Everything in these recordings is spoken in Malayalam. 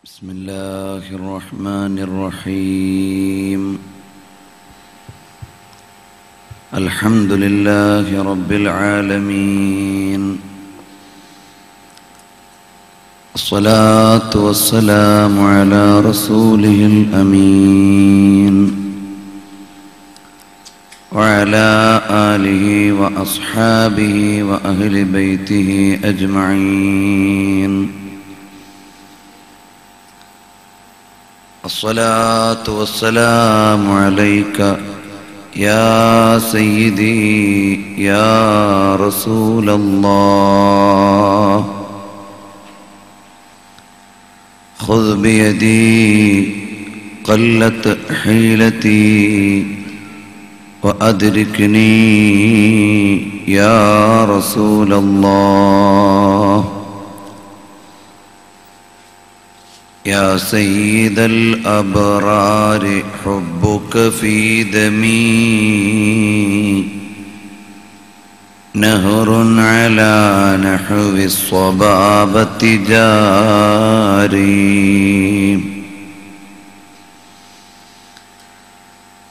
بسم الله الرحمن الرحيم الحمد لله رب العالمين الصلاة والسلام على رسوله الأمين وعلى آله وأصحابه وأهل بيته أجمعين الصلاة والسلام عليك يا سيدي يا رسول الله خذ بيدي قلت حيلتي وأدركني يا رسول الله يا سيد الأبرار حبك في دمي نهر على نحو الصبابة جاري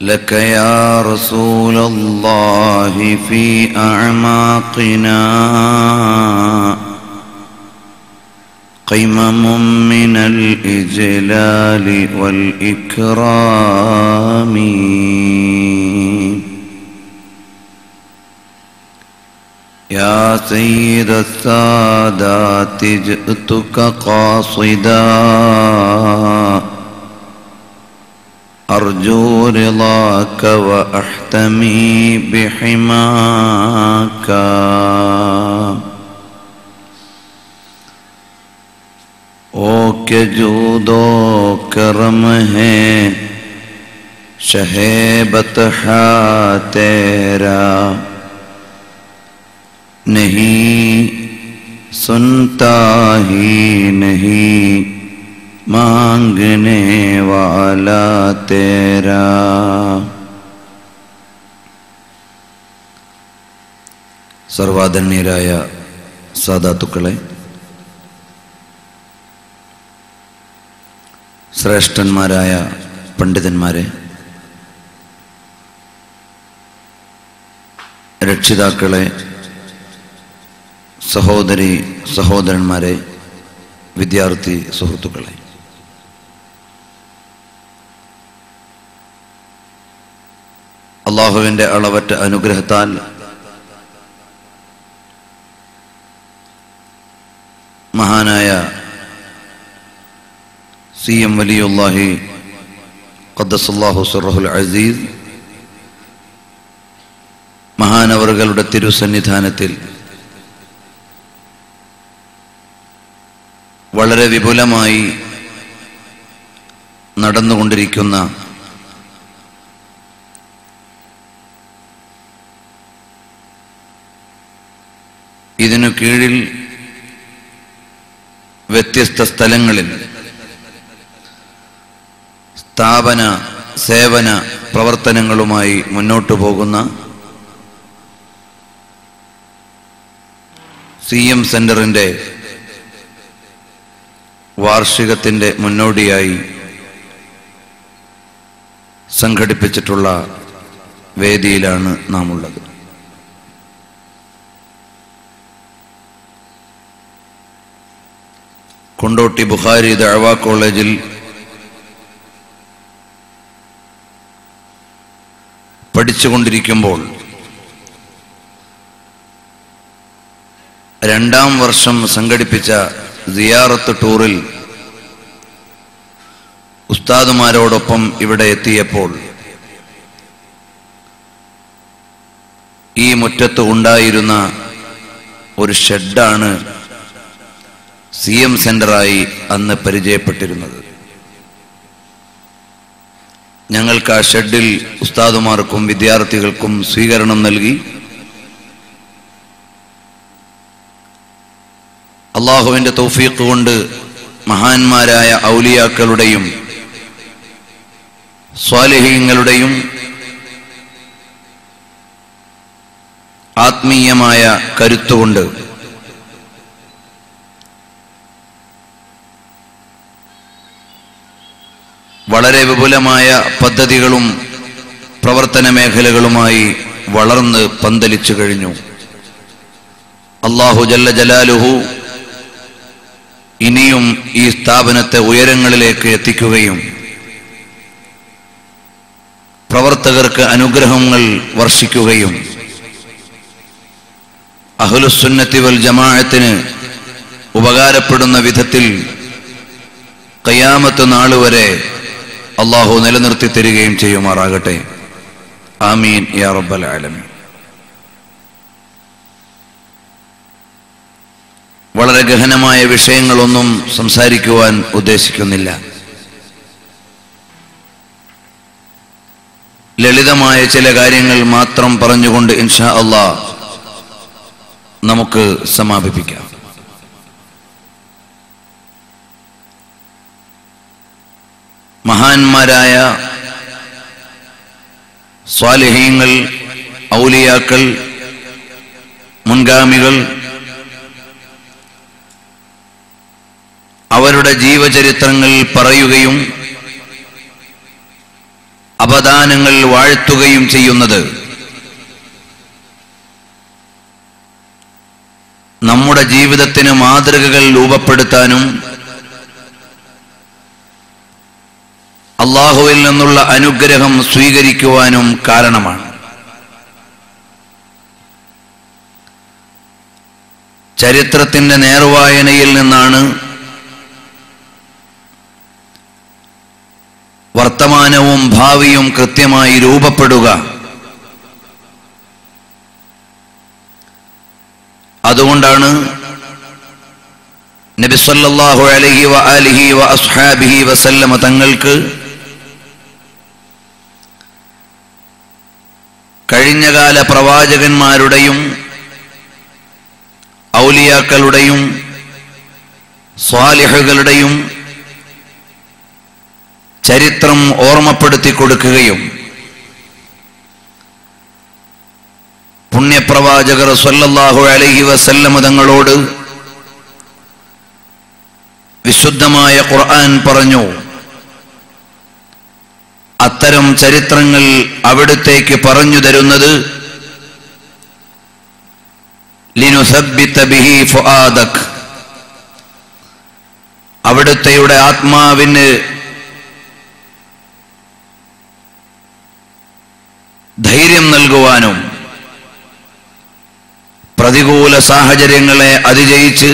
لك يا رسول الله في أعماقنا قمم من الإجلال والإكرام يا سيد السادات جئتك قاصدا أرجو رضاك وأحتمي بحماك او کہ جود و کرم ہے شہ بطحا تیرا نہیں سنتا ہی نہیں مانگنے والا تیرا സർവാദരണീയരായ സാദാത്തുക്കളെ, ശ്രേഷ്ഠന്മാരായ പണ്ഡിതന്മാരെ, രക്ഷിതാക്കളെ, സഹോദരി സഹോദരന്മാരെ, വിദ്യാർത്ഥി സുഹൃത്തുക്കളെ, അല്ലാഹുവിൻ്റെ അളവറ്റ അനുഗ്രഹത്താൽ മഹാനായ സി.എം. വലിയുല്ലാഹി ഖദ്ദസല്ലാഹു സിർറഹുൽ അസീസ് മഹാനവറുകളുടെ തിരുസന്നിധാനത്തിൽ വളരെ വിപുലമായി നടന്നുകൊണ്ടിരിക്കുന്ന ഇതിനു കീഴിൽ വ്യത്യസ്ത സ്ഥലങ്ങളിൽ സ്ഥാപന സേവന പ്രവർത്തനങ്ങളുമായി മുന്നോട്ടു പോകുന്ന സി.എം. സെന്ററിൻ്റെ വാർഷികത്തിൻ്റെ മുന്നോടിയായി സംഘടിപ്പിച്ചിട്ടുള്ള വേദിയിലാണ് നാം ഉള്ളത്. കൊണ്ടോട്ടി ബുഖാരി ദഅ്വാ കോളേജിൽ പഠിച്ചുകൊണ്ടിരിക്കുമ്പോൾ 2ാം വർഷം സംഘടിപ്പിച്ച സിയാറത്ത് ടൂറിൽ ഉസ്താദുമാരോടൊപ്പം ഇവിടെ എത്തിയപ്പോൾ ഈ മുറ്റത്ത് ഉണ്ടായിരുന്ന ഒരു ഷെഡാണ് സി.എം. സെന്ററായി അന്ന് പരിചയപ്പെട്ടിരുന്നത്. ഞങ്ങൾക്ക് ആ ഷെഡിൽ ഉസ്താദുമാർക്കും വിദ്യാർത്ഥികൾക്കും സ്വീകരണം നൽകി അള്ളാഹുവിൻ്റെ തൗഫീഖ് കൊണ്ട് മഹാന്മാരായ ഔലിയാക്കളുടെയും സ്വാലിഹീങ്ങളുടെയും ആത്മീയമായ കരുത്തുകൊണ്ട് വളരെ വിപുലമായ പദ്ധതികളും പ്രവർത്തന മേഖലകളുമായി വളർന്ന് പന്തലിച്ചു കഴിഞ്ഞു. അല്ലാഹു ജല്ല ജലാലുഹു ഇനിയും ഈ സ്ഥാപനത്തെ ഉയരങ്ങളിലേക്ക് എത്തിക്കുകയും പ്രവർത്തകർക്ക് അനുഗ്രഹങ്ങൾ വർഷിക്കുകയും അഹ്ലുസുന്നത്തി വൽ ജമാഅത്തിന് ഉപകാരപ്പെടുന്ന വിധത്തിൽ ഖിയാമത്ത് നാൾ വരെ അല്ലാഹു നിലനിർത്തി തരികയും ചെയ്യുമാറാകട്ടെ. ആമീൻ യാ റബ്ബൽ ആലമീൻ. വളരെ ഗഹനമായ വിഷയങ്ങളൊന്നും സംസാരിക്കുവാൻ ഉദ്ദേശിക്കുന്നില്ല. ലളിതമായ ചില കാര്യങ്ങൾ മാത്രം പറഞ്ഞുകൊണ്ട് ഇൻഷാ അല്ലാഹ് നമുക്ക് സമാപിപ്പിക്കാം. മഹാന്മാരായ സ്വാലിഹീങ്ങൾ, ഔലിയാക്കൾ, മുൻഗാമികൾ അവരുടെ ജീവചരിത്രങ്ങൾ പറയുകയും അപദാനങ്ങൾ വാഴ്ത്തുകയും ചെയ്യുന്നത് നമ്മുടെ ജീവിതത്തിന് മാതൃകകൾ രൂപപ്പെടുത്താനും അല്ലാഹുവിൽ നിന്നുള്ള അനുഗ്രഹം സ്വീകരിക്കുവാനും കാരണമാണ്. ചരിത്രത്തിന്റെ നേർവായനയിൽ നിന്നാണ് വർത്തമാനവും ഭാവിയും കൃത്യമായി രൂപപ്പെടുക. അതുകൊണ്ടാണ് നബി സല്ലല്ലാഹു അലൈഹി വആലിഹി വഅസ്ഹാബിഹി വസല്ലമ തങ്ങൾക്ക് കഴിഞ്ഞകാല പ്രവാചകന്മാരുടെയും ഔലിയാക്കളുടെയും സ്വാലിഹുകളുടെയും ചരിത്രം ഓർമ്മപ്പെടുത്തി കൊടുക്കുകയും പുണ്യപ്രവാചകർ സല്ലല്ലാഹു അലൈഹി വസല്ലമ തങ്ങളോട് വിശുദ്ധമായ ഖുർആൻ പറഞ്ഞു, അത്തരം ചരിത്രങ്ങൾ അവിടുത്തേക്ക് പറഞ്ഞു തരുന്നത് ലിനുസബ്ബിത ബിഹി ഫുആദക്, അവിടുത്തെയുടെ ആത്മാവിന് ധൈര്യം നൽകുവാനും പ്രതികൂല സാഹചര്യങ്ങളെ അതിജയിച്ച്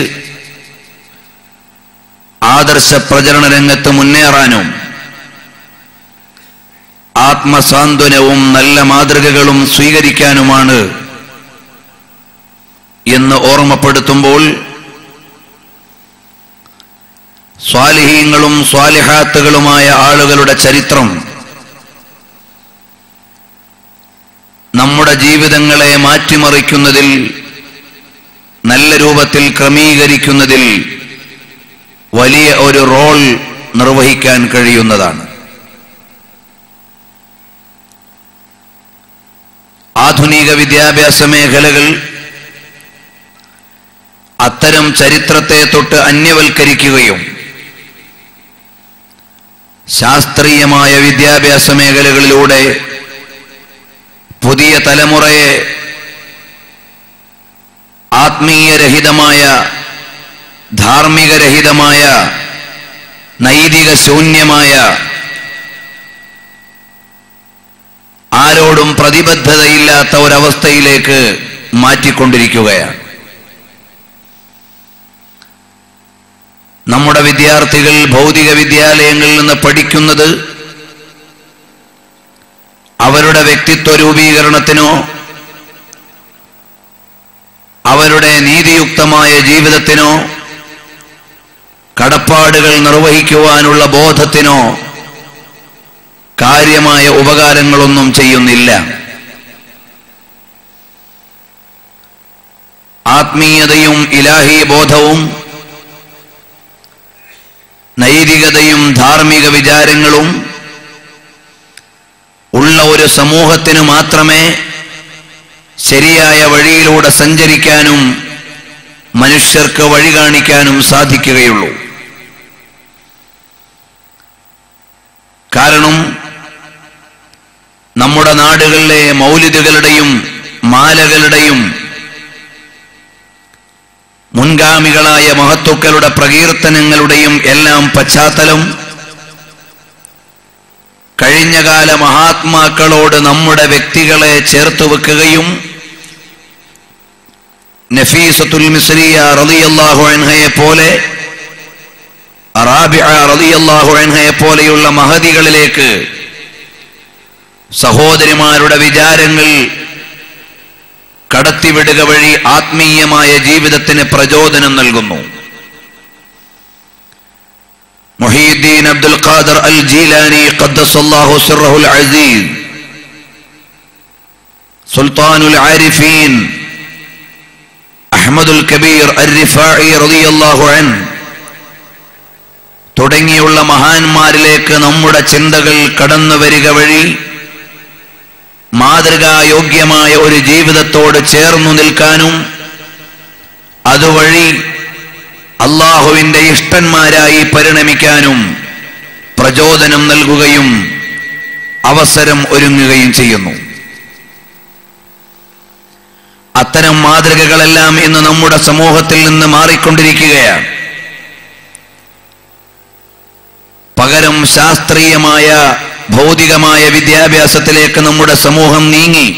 ആദർശ പ്രചരണ രംഗത്ത് മുന്നേറാനും ആത്മസാന്ത്വനവും നല്ല മാതൃകകളും സ്വീകരിക്കാനുമാണ് എന്ന് ഓർമ്മപ്പെടുത്തുമ്പോൾ സ്വാലിഹീങ്ങളും സ്വാലിഹാത്തുകളുമായ ആളുകളുടെ ചരിത്രം നമ്മുടെ ജീവിതങ്ങളെ മാറ്റിമറിക്കുന്നതിൽ, നല്ല രൂപത്തിൽ ക്രമീകരിക്കുന്നതിൽ വലിയ ഒരു റോൾ നിർവഹിക്കാൻ കഴിയുന്നതാണ്. ആധുനിക വിദ്യാഭ്യാസ മേഖലകൾ അത്തരം ചരിത്രത്തെ തൊട്ട് അന്യവൽക്കരിക്കുകയും ശാസ്ത്രീയമായ വിദ്യാഭ്യാസ മേഖലകളിലൂടെ പുതിയ തലമുറയെ ആത്മീയരഹിതമായ, ധാർമ്മികരഹിതമായ, നൈതിക ശൂന്യമായ, ആരോടും പ്രതിബദ്ധതയില്ലാത്ത ഒരവസ്ഥയിലേക്ക് മാറ്റിക്കൊണ്ടിരിക്കുകയാണ്. നമ്മുടെ വിദ്യാർത്ഥികൾ ഭൗതിക വിദ്യാലയങ്ങളിൽ നിന്ന് പഠിക്കുന്നത് അവരുടെ വ്യക്തിത്വ രൂപീകരണത്തിനോ അവരുടെ നീതിയുക്തമായ ജീവിതത്തിനോ കടപ്പാടുകൾ നിർവഹിക്കുവാനുള്ള ബോധത്തിനോ കാര്യമായ ഉപകാരങ്ങളൊന്നും ചെയ്യുന്നില്ല. ആത്മീയതയും ഇലാഹി ബോധവും നൈതികതയും ധാർമ്മിക വിചാരങ്ങളും ഉള്ള ഒരു സമൂഹത്തിന് മാത്രമേ ശരിയായ വഴിയിലൂടെ സഞ്ചരിക്കാനും മനുഷ്യർക്ക് വഴി കാണിക്കാനും സാധിക്കുകയുള്ളൂ. നമ്മുടെ നാടുകളിലെ മൗലിദുകളുടെയും മാലകളുടെയും മുൻഗാമികളായ മഹത്തുക്കളുടെ പ്രകീർത്തനങ്ങളുടെയും എല്ലാം പശ്ചാത്തലം കഴിഞ്ഞകാല മഹാത്മാക്കളോട് നമ്മുടെ വ്യക്തികളെ ചേർത്തു വെക്കുകയും നഫീസത്തുൽ മിസ്രിയ റളിയല്ലാഹു അൻഹയെ പോലെ, റാബിഅ റളിയല്ലാഹു അൻഹയെ പോലെയുള്ള മഹദികളിലേക്ക് സഹോദരിമാരുടെ വിചാരങ്ങൾ കടത്തിവിടുക വഴി ആത്മീയമായ ജീവിതത്തിന് പ്രചോദനം നൽകുന്നു. മുഹീദ്ദീൻ അബ്ദുൽ ഖാദിർ അൽ ജീലാനി ഖദ്ദസല്ലാഹു സിർറഹുൽ അസീസ്, സുൽത്താനുൽ ആരിഫീൻ അഹ്മദുൽ കബീർ അർ-റിഫാഇ റളിയല്ലാഹു അൻഹു തുടങ്ങിയുള്ള മഹാന്മാരിലേക്ക് നമ്മുടെ ചിന്തകൾ കടന്നു വരിക വഴി മാതൃകായോഗ്യമായ ഒരു ജീവിതത്തോട് ചേർന്നു നിൽക്കാനും അതുവഴി അള്ളാഹുവിന്റെ ഇഷ്ടന്മാരായി പരിണമിക്കാനും പ്രചോദനം നൽകുകയും അവസരം ഒരുങ്ങുകയും ചെയ്യുന്നു. അത്തരം മാതൃകകളെല്ലാം ഇന്ന് നമ്മുടെ സമൂഹത്തിൽ നിന്ന് മാറിക്കൊണ്ടിരിക്കുകയാണ്. പകരം ശാസ്ത്രീയമായ ഭൗതികമായ വിദ്യാഭ്യാസത്തിലേക്ക് നമ്മുടെ സമൂഹം നീങ്ങി.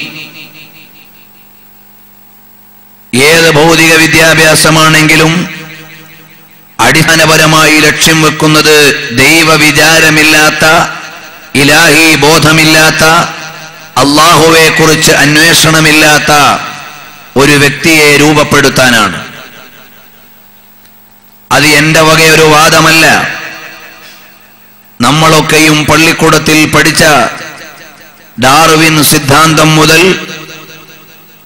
ഏത് ഭൗതിക വിദ്യാഭ്യാസമാണെങ്കിലും അടിസ്ഥാനപരമായി ലക്ഷ്യം വെക്കുന്നത് ദൈവവിചാരമില്ലാത്ത, ഇലാഹി ബോധമില്ലാത്ത, അള്ളാഹുവെ കുറിച്ച് അന്വേഷണമില്ലാത്ത ഒരു വ്യക്തിയെ രൂപപ്പെടുത്താനാണ്. അത് എന്റെ വകയൊരു വാദമല്ല. നമ്മളൊക്കെയും പള്ളിക്കൂടത്തിൽ പഠിച്ച ഡാർവിൻ സിദ്ധാന്തം മുതൽ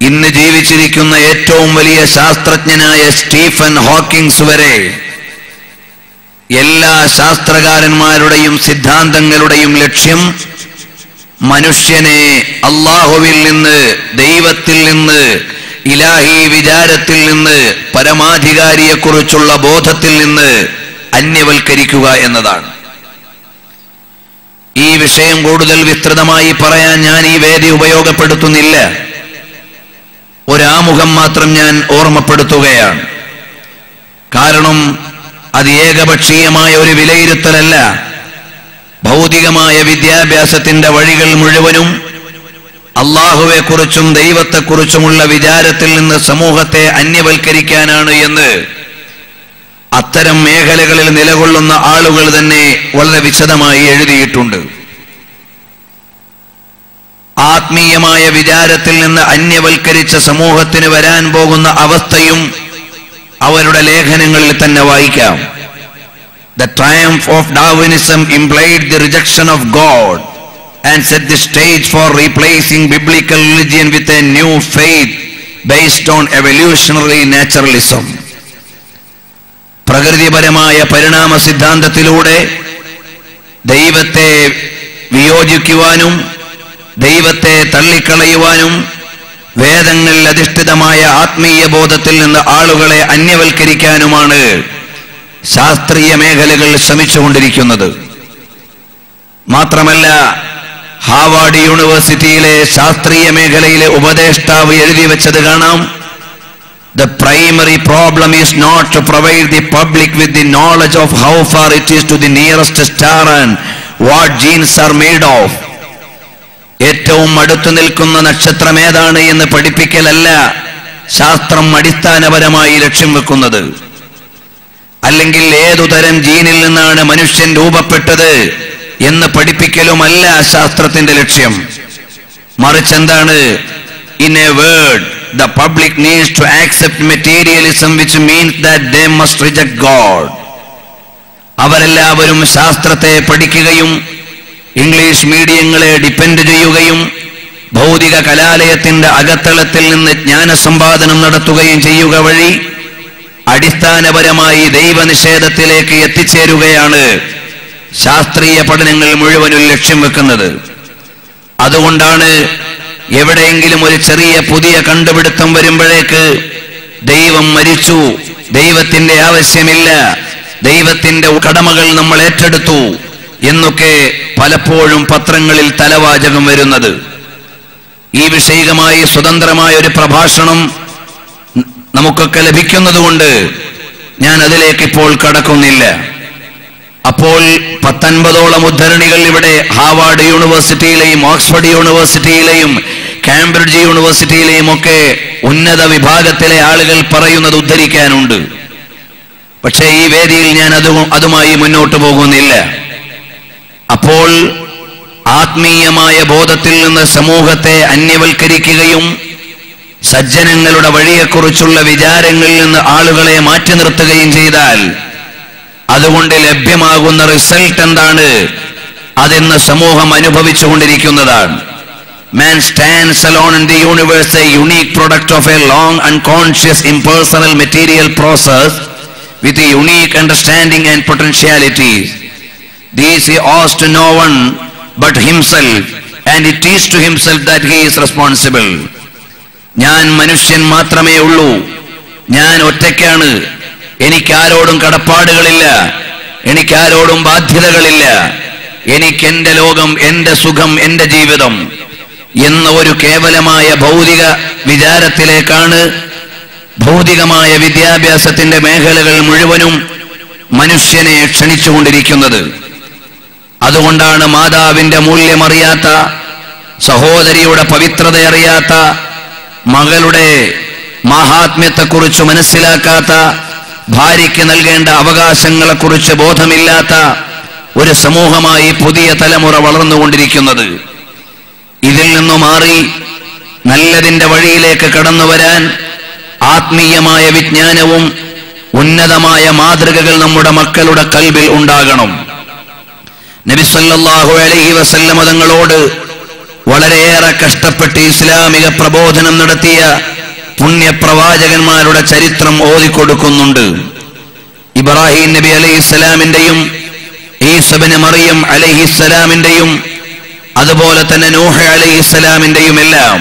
ഇന്ന് ജീവിച്ചിരിക്കുന്ന ഏറ്റവും വലിയ ശാസ്ത്രജ്ഞനായ സ്റ്റീഫൻ ഹോക്കിങ്സ് വരെ എല്ലാ ശാസ്ത്രകാരന്മാരുടെയും സിദ്ധാന്തങ്ങളുടെയും ലക്ഷ്യം മനുഷ്യനെ അള്ളാഹുവിൽ നിന്ന്, ദൈവത്തിൽ നിന്ന്, ഇലാഹി വിചാരത്തിൽ നിന്ന്, പരമാധികാരിയെക്കുറിച്ചുള്ള ബോധത്തിൽ നിന്ന് അന്യവൽക്കരിക്കുക എന്നതാണ്. ഈ വിഷയം കൂടുതൽ വിസ്തൃതമായി പറയാൻ ഞാൻ ഈ വേദി ഉപയോഗപ്പെടുത്തുന്നില്ല. ഒരാമുഖം മാത്രം ഞാൻ ഓർമ്മപ്പെടുത്തുകയാണ്. കാരണം അത് ഏകപക്ഷീയമായ ഒരു വിലയിരുത്തലല്ല. ഭൗതികമായ വിദ്യാഭ്യാസത്തിന്റെ വഴികൾ മുഴുവനും അള്ളാഹുവെക്കുറിച്ചും ദൈവത്തെക്കുറിച്ചുമുള്ള വിചാരത്തിൽ നിന്ന് സമൂഹത്തെ അന്യവൽക്കരിക്കാനാണ് എന്ന് അത്തരം മേഖലകളിൽ നിലകൊള്ളുന്ന ആളുകൾ തന്നെ വളരെ വിശദമായി എഴുതിയിട്ടുണ്ട്. ആത്മീയമായ വിചാരത്തിൽ നിന്ന് അന്യവൽക്കരിച്ച സമൂഹത്തിന് വരാൻ പോകുന്ന അവസ്ഥയും അവരുടെ ലേഖനങ്ങളിൽ തന്നെ വായിക്കാം. The triumph of Darwinism implied the rejection of God and set the stage for replacing biblical religion with a new faith based on evolutionary naturalism. പ്രകൃതിപരമായ പരിണാമ സിദ്ധാന്തത്തിലൂടെ ദൈവത്തെ വിയോജിക്കുവാനും ദൈവത്തെ തള്ളിക്കളയുവാനും വേദങ്ങളിൽ അധിഷ്ഠിതമായ ആത്മീയ ബോധത്തിൽ നിന്ന് ആളുകളെ അന്യവൽക്കരിക്കാനുമാണ് ശാസ്ത്രീയ മേഖലകൾ ശ്രമിച്ചുകൊണ്ടിരിക്കുന്നത്. മാത്രമല്ല, ഹാർവാർഡ് യൂണിവേഴ്സിറ്റിയിലെ ശാസ്ത്രീയ മേഖലയിലെ ഉപദേഷ്ടാവ് എഴുതി വെച്ചത് കാണാം. The primary problem is not to provide the public with the knowledge of how far it is to the nearest star and what genes are made of. ഏറ്റവും അടുത്തു നിൽക്കുന്ന നക്ഷത്രം ഏതാണ് എന്ന് പഠിപ്പിക്കലല്ല ശാസ്ത്രം അടിസ്ഥാനപരമായി ലക്ഷ്യം വെക്കുന്നത്. അല്ലെങ്കിൽ ഏതുതരം ജീനിൽ നിന്നാണ് മനുഷ്യൻ രൂപപ്പെട്ടത് എന്ന് പഠിപ്പിക്കലുമല്ല ശാസ്ത്രത്തിന്റെ ലക്ഷ്യം. മറിച്ച് എന്താണ്? In a word, the public needs to accept materialism, which means that they must reject God. അവരെല്ലാവരും ശാസ്ത്രത്തെ പഠിക്കുകയും ഇംഗ്ലീഷ് മീഡിയങ്ങളെ ഡിപ്പെൻഡ് ചെയ്യുകയും ഭൗതിക കലാലയത്തിന്റെ അകത്തളത്തിൽ നിന്ന് ജ്ഞാനസമ്പാദനം നടത്തുകയും ചെയ്യുക വഴി അടിസ്ഥാനപരമായി ദൈവനിഷേധത്തിലേക്ക് എത്തിച്ചേരുകയാണ് ശാസ്ത്രീയ പഠനങ്ങൾ മുഴുവനും ലക്ഷ്യം വെക്കുന്നത്. അതുകൊണ്ടാണ് എവിടെയെങ്കിലും ഒരു ചെറിയ പുതിയ കണ്ടുപിടുത്തം വരുമ്പോഴേക്ക് ദൈവം മരിച്ചു, ദൈവത്തിന്റെ ആവശ്യമില്ല, ദൈവത്തിന്റെ കടമകൾ നമ്മൾ ഏറ്റെടുത്തു എന്നൊക്കെ പലപ്പോഴും പത്രങ്ങളിൽ തലവാചകം വരുന്നത്. ഈ വിഷയികമായി സ്വതന്ത്രമായ ഒരു പ്രഭാഷണം നമുക്കൊക്കെ ലഭിക്കുന്നതുകൊണ്ട് ഞാൻ അതിലേക്ക് ഇപ്പോൾ കടക്കുന്നില്ല. അപ്പോൾ 19ഓളം ഉദ്ധരണികൾ ഇവിടെ ഹാർവാർഡ് യൂണിവേഴ്സിറ്റിയിലെയും ഓക്സ്ഫോർഡ് യൂണിവേഴ്സിറ്റിയിലെയും കാംബ്രിഡ്ജ് യൂണിവേഴ്സിറ്റിയിലെയും ഒക്കെ ഉന്നത വിഭാഗത്തിലെ ആളുകൾ പറയുന്നത് ഉദ്ധരിക്കാനുണ്ട്. പക്ഷേ ഈ വേദിയിൽ ഞാൻ അതുമായി മുന്നോട്ട് പോകുന്നില്ല. അപ്പോൾ ആത്മീയമായ ബോധത്തിൽ നിന്ന് സമൂഹത്തെ അന്യവൽക്കരിക്കുകയും സജ്ജനങ്ങളുടെ വഴിയെക്കുറിച്ചുള്ള വിചാരങ്ങളിൽ നിന്ന് ആളുകളെ മാറ്റി നിർത്തുകയും ചെയ്താൽ അതുകൊണ്ട് ലഭ്യമാകുന്ന റിസൾട്ട് എന്താണ്? അതെന്ന് സമൂഹം അനുഭവിച്ചുകൊണ്ടിരിക്കുന്നതാണ്. Man stands alone in the universe, a unique product of a long unconscious impersonal material process with a unique understanding and potentialities. These he owes to no one but himself, and it is to himself that he is responsible. ഞാൻ മനുഷ്യൻ മാത്രമേ ഉള്ളൂ, ഞാൻ ഒറ്റയ്ക്കാണ്, എനിക്കാരോടും കടപ്പാടുകളില്ല, എനിക്കാരോടും ബാധ്യതകളില്ല, എനിക്ക് എന്റെ ലോകം, എന്റെ സുഖം, എന്റെ ജീവിതം എന്ന ഒരു കേവലമായ ഭൗതിക വിചാരത്തിലേക്കാണ് ഭൗതികമായ വിദ്യാഭ്യാസത്തിന്റെ മേഖലകൾ മുഴുവനും മനുഷ്യനെ ക്ഷണിച്ചുകൊണ്ടിരിക്കുന്നത്. അതുകൊണ്ടാണ് മാതാവിന്റെ മൂല്യമറിയാത്ത, സഹോദരിയുടെ പവിത്രത അറിയാത്ത, മകളുടെ മഹാത്മ്യത്തെക്കുറിച്ച് മനസ്സിലാക്കാത്ത, ഭാര്യയ്ക്ക് നൽകേണ്ട അവകാശങ്ങളെക്കുറിച്ച് ബോധമില്ലാത്ത ഒരു സമൂഹമായി പുതിയ തലമുറ വളർന്നുകൊണ്ടിരിക്കുന്നത്. ഇതിൽ നിന്നു മാറി നല്ലതിന്റെ വഴിയിലേക്ക് കടന്നു വരാൻ ആത്മീയമായ വിജ്ഞാനവും ഉന്നതമായ മാതൃകകൾ നമ്മുടെ മക്കളുടെ കൽബിൽ ഉണ്ടാകണം. നബി സല്ലല്ലാഹു അലൈഹി വസല്ലം തങ്ങളോട് വളരെയേറെ കഷ്ടപ്പെട്ട് ഇസ്ലാമിക പ്രബോധനം നടത്തിയ പുണ്യപ്രവാചകന്മാരുടെ ചരിത്രം ഓതിക്കൊടുക്കുന്നുണ്ട്. ഇബ്രാഹിം നബി അലൈഹിസ്സലാമിന്റെയും ഈസാ ഇബ്നു മറിയം അലൈഹിസ്സലാമിന്റെയും അതുപോലെ തന്നെ നൂഹ് അലൈഹിസ്സലാമിന്റെയും എല്ലാം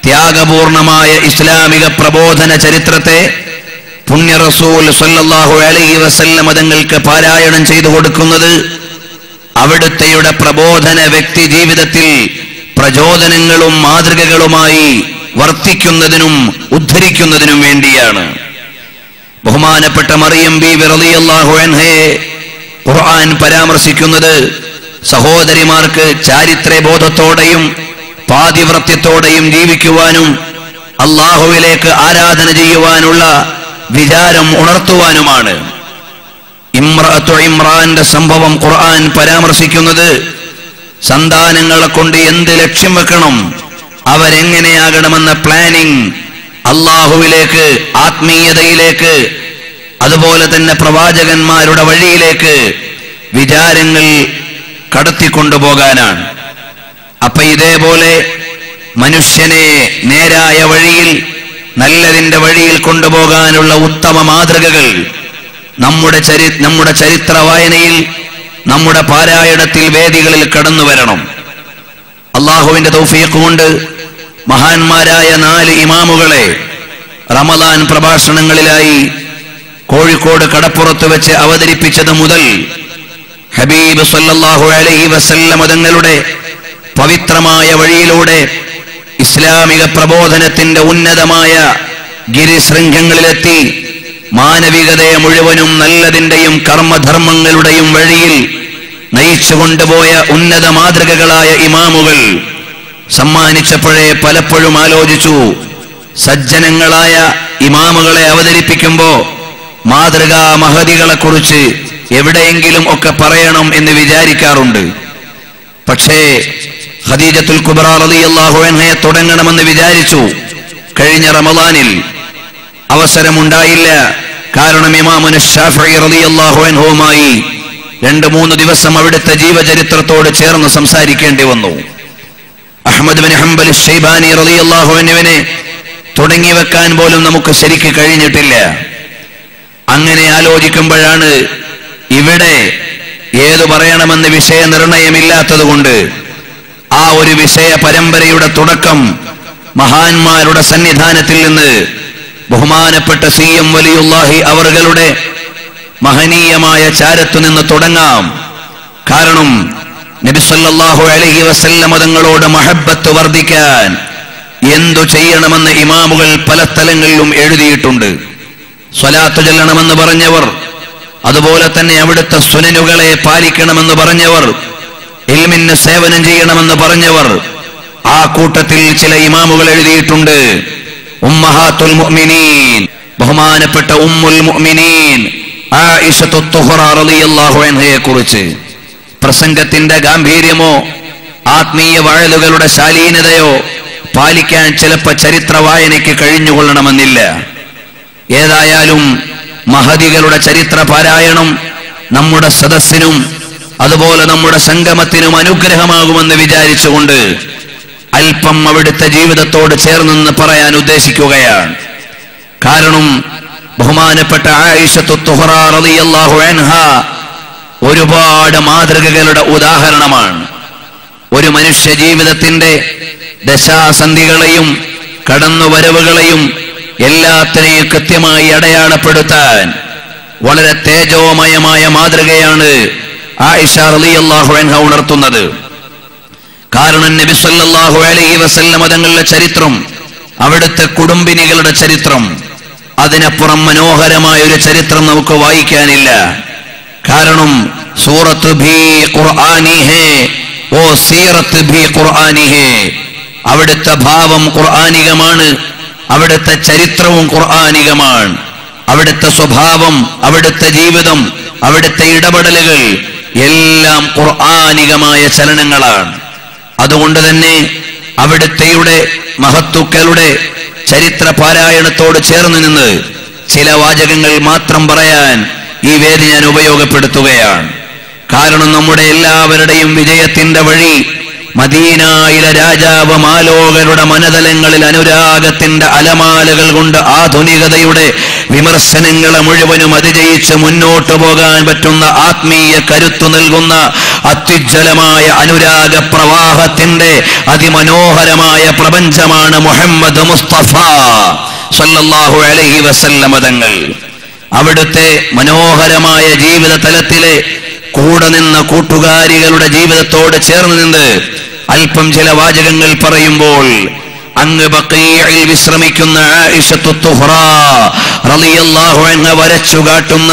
ത്യാഗപൂർണമായ ഇസ്ലാമിക പ്രബോധന ചരിത്രത്തെ പുണ്യ റസൂൽ സല്ലല്ലാഹു അലൈഹി വസല്ലം തങ്ങൾക്ക് പാരായണം ചെയ്തു കൊടുക്കുന്നത് അവിടുത്തെയുടെ പ്രബോധന വ്യക്തി ജീവിതത്തിൽ പ്രചോദനങ്ങളും മാതൃകകളുമായി വർത്തിക്കുന്നതിനും ഉദ്ധരിക്കുന്നതിനും വേണ്ടിയാണ്. ബഹുമാനപ്പെട്ട മറിയം ബീവി റളിയല്ലാഹു അൻഹയെ ഖുർആൻ പരാമർശിക്കുന്നത് സഹോദരിമാർക്ക് ചാരിത്രബോധത്തോടെയും പാതിവ്രത്യത്തോടെയും ജീവിക്കുവാനും അള്ളാഹുവിലേക്ക് ആരാധന ചെയ്യുവാനുള്ള വിചാരം ഉണർത്തുവാനുമാണ്. ഇമ്രഅത്തു ഇമ്രാന്റെ സംഭവം ഖുർആൻ പരാമർശിക്കുന്നത് സന്താനങ്ങളെ കൊണ്ട് എന്ത് ലക്ഷ്യം വെക്കണം, അവരെങ്ങനെയാകണമെന്ന പ്ലാനിങ് അള്ളാഹുവിലേക്ക്, ആത്മീയതയിലേക്ക്, അതുപോലെ തന്നെ പ്രവാചകന്മാരുടെ വഴിയിലേക്ക് വിചാരങ്ങൾ കടത്തിക്കൊണ്ടുപോകാനാണ്. അപ്പൊ ഇതേപോലെ മനുഷ്യനെ നേരായ വഴിയിൽ, നല്ലതിന്റെ വഴിയിൽ കൊണ്ടുപോകാനുള്ള ഉത്തമ മാതൃകകൾ നമ്മുടെ ചരിത്ര വായനയിൽ, നമ്മുടെ പാരായണത്തിൽ, വേദികളിൽ കടന്നു വരണം. അള്ളാഹുവിന്റെ തൗഫീഖ് കൊണ്ട് മഹാന്മാരായ 4 ഇമാമുകളെ റമദാൻ പ്രഭാഷണങ്ങളിലായി കോഴിക്കോട് കടപ്പുറത്ത് വെച്ച് അവതരിപ്പിച്ചത് മുതൽ ഹബീബ് സല്ലല്ലാഹു അലൈഹി വസല്ലം തങ്ങളുടെ പവിത്രമായ വഴിയിലൂടെ ഇസ്ലാമിക പ്രബോധനത്തിന്റെ ഉന്നതമായ ഗിരിശൃംഖങ്ങളിലെത്തി മാനവികതയെ മുഴുവനും നല്ലതിന്റെയും കർമ്മധർമ്മങ്ങളുടെയും വഴിയിൽ നയിച്ചു കൊണ്ടുപോയ ഉന്നത മാതൃകകളായ ഇമാമുകൾ സമ്മാനിച്ചപ്പോഴേ പലപ്പോഴും ആലോചിച്ചു, സജ്ജനങ്ങളായ ഇമാമുകളെ അവതരിപ്പിക്കുമ്പോ മാതൃകാ മഹതികളെ കുറിച്ച് എവിടെയെങ്കിലും ഒക്കെ പറയണം എന്ന് വിചാരിക്കാറുണ്ട്. പക്ഷേ ഖദീജത്തുൽ കുബ്ര റളിയല്ലാഹു അൻഹയെ തുടങ്ങണമെന്ന് വിചാരിച്ചു. കഴിഞ്ഞ റമദാനിൽ അവസരമുണ്ടായില്ല. കാരണം ഇമാമുന ശാഫിഈ റളിയല്ലാഹു അൻഹുവുമായി 2-3 ദിവസം അവിടുത്തെ ജീവചരിത്രത്തോട് ചേർന്ന് സംസാരിക്കേണ്ടി വന്നു. അഹ്മദ് ബിൻ ഹംബൽ ശൈബാനി റളിയല്ലാഹു അൻഹുവിനെ തുടങ്ങി വെക്കാൻ പോലും നമുക്ക് ശരിക്ക് കഴിഞ്ഞിട്ടില്ല. അങ്ങനെ ആലോചിക്കുമ്പോഴാണ് ഇവിടെ ഏതു പറയണമെന്ന് വിഷയ നിർണയമില്ലാത്തതുകൊണ്ട് ആ ഒരു വിഷയ പരമ്പരയുടെ തുടക്കം മഹാന്മാരുടെ സന്നിധാനത്തിൽ നിന്ന് ബഹുമാനപ്പെട്ട CM വലിയുല്ലാഹി അവറുകളുടെ മഹനീയമായ ചാരത്തു നിന്ന് തുടങ്ങാം. കാരണം നബി സല്ലല്ലാഹു അലൈഹി വസല്ലം തങ്ങളോട് മഹബ്ബത്ത് വർദ്ധിക്കാൻ എന്തു ചെയ്യണമെന്ന് ഇമാമുകൾ പല സ്ഥലങ്ങളിലും എഴുതിയിട്ടുണ്ട്. സ്വലാത്ത് ചൊല്ലണമെന്ന് പറഞ്ഞവർ, അതുപോലെ തന്നെ അവിടുത്തെ സുനനുകളെ പാലിക്കണമെന്ന് പറഞ്ഞവർ, ഇൽമിന് സേവനം ചെയ്യണമെന്ന് പറഞ്ഞവർ, ആ കൂട്ടത്തിൽ ചില ഇമാമുകൾ എഴുതിയിട്ടുണ്ട് ഉമ്മഹാത്തുൽ മുഅ്മിനീൻ, ബഹുമാനപ്പെട്ട ഉമ്മുൽ മുഅ്മിനീൻ ആയിഷത്തു തുഹ്റ റളിയല്ലാഹു അൻഹയെ കുറിച്ച്. പ്രസംഗത്തിന്റെ ഗാംഭീര്യമോ ആത്മീയ വഴലുകളുടെ ശാലീനതയോ പാലിക്കാൻ ചിലപ്പോൾ ചരിത്ര വായനയ്ക്ക് കഴിഞ്ഞുകൊള്ളണമെന്നില്ല. ഏതായാലും മഹദികളുടെ ചരിത്ര പാരായണം നമ്മുടെ സദസ്സിനും അതുപോലെ നമ്മുടെ സംഗമത്തിനും അനുഗ്രഹമാകുമെന്ന് വിചാരിച്ചുകൊണ്ട് അല്പം അവിടുത്തെ ജീവിതത്തോട് ചേർന്നെന്ന് പറയാൻ ഉദ്ദേശിക്കുകയാണ്. കാരണം ബഹുമാനപ്പെട്ട ആയിഷത്തു തുഹ്റ റളിയല്ലാഹു അൻഹ ഒരുപാട് മാതൃകകളുടെ ഉദാഹരണമാണ്. ഒരു മനുഷ്യ ജീവിതത്തിന്റെ ദശാസന്ധികളെയും കടന്നുവരവുകളെയും എല്ലാത്തിനെയും കൃത്യമായി അടയാളപ്പെടുത്താൻ വളരെ തേജോമയമായ മാതൃകയാണ് ആയിഷ റളിയല്ലാഹു അൻഹ ഉണർത്തുന്നത്. കാരണം നബി സല്ലല്ലാഹു അലൈഹി വസല്ലം തങ്ങളുടെ ചരിത്രം, അവിടുത്തെ കുടുംബിനികളുടെ ചരിത്രം, അതിനപ്പുറം മനോഹരമായ ഒരു ചരിത്രം നമുക്ക് വായിക്കാനില്ല. കാരണം സൂറത്ത് ഭി ഖുർആനി ഹേ ഓ സീറത്ത് ഭി ഖുർആനി ഹേ, അവിടുത്തെ ഭാവം ഖുർആനികമാണ്, അവിടുത്തെ ചരിത്രവും ഖുർആനികമാണ്, അവിടുത്തെ സ്വഭാവം, അവിടുത്തെ ജീവിതം, അവിടുത്തെ ഇടപെടലുകൾ എല്ലാം ഖുർആനികമായ ചലനങ്ങളാണ്. അതുകൊണ്ട് തന്നെ അവിടുത്തെയുടെ മഹത്തുക്കളുടെ ചരിത്ര പാരായണത്തോട് ചേർന്ന് നിന്ന് ചില വാചകങ്ങൾ മാത്രം പറയാൻ ഈ വേദി ഞാൻ ഉപയോഗപ്പെടുത്തുകയാണ്. കാരണം നമ്മുടെ എല്ലാവരുടെയും വിജയത്തിന്റെ വഴി മദീനയിലെ രാജാവ് മാലോകരുടെ മനതലങ്ങളിൽ അനുരാഗത്തിന്റെ അലമാലകൾ കൊണ്ട് ആധുനികതയുടെ വിമർശനങ്ങളെ മുഴുവനും അതിജയിച്ച് മുന്നോട്ടു പോകാൻ പറ്റുന്ന ആത്മീയ കരുത്തു നൽകുന്ന അത്യുജ്വലമായ അനുരാഗ പ്രവാഹത്തിന്റെ അതിമനോഹരമായ പ്രപഞ്ചമാണ് മുഹമ്മദ് മുസ്തഫ സല്ലല്ലാഹു അലൈഹി വസല്ലം തങ്ങൾ. അവിടുത്തെ മനോഹരമായ ജീവിത തലത്തിലെ കൂടെ നിന്ന കൂട്ടുകാരികളുടെ ജീവിതത്തോട് ചേർന്ന് നിന്ന് അല്പം ചില വാചകങ്ങൾ പറയുമ്പോൾ അങ്ങ് ബഖീഇൽ വിശ്രമിക്കുന്ന ആയിഷത്തു തുഹ്റ റളിയല്ലാഹു അൻഹ വരച്ചു കാട്ടുന്ന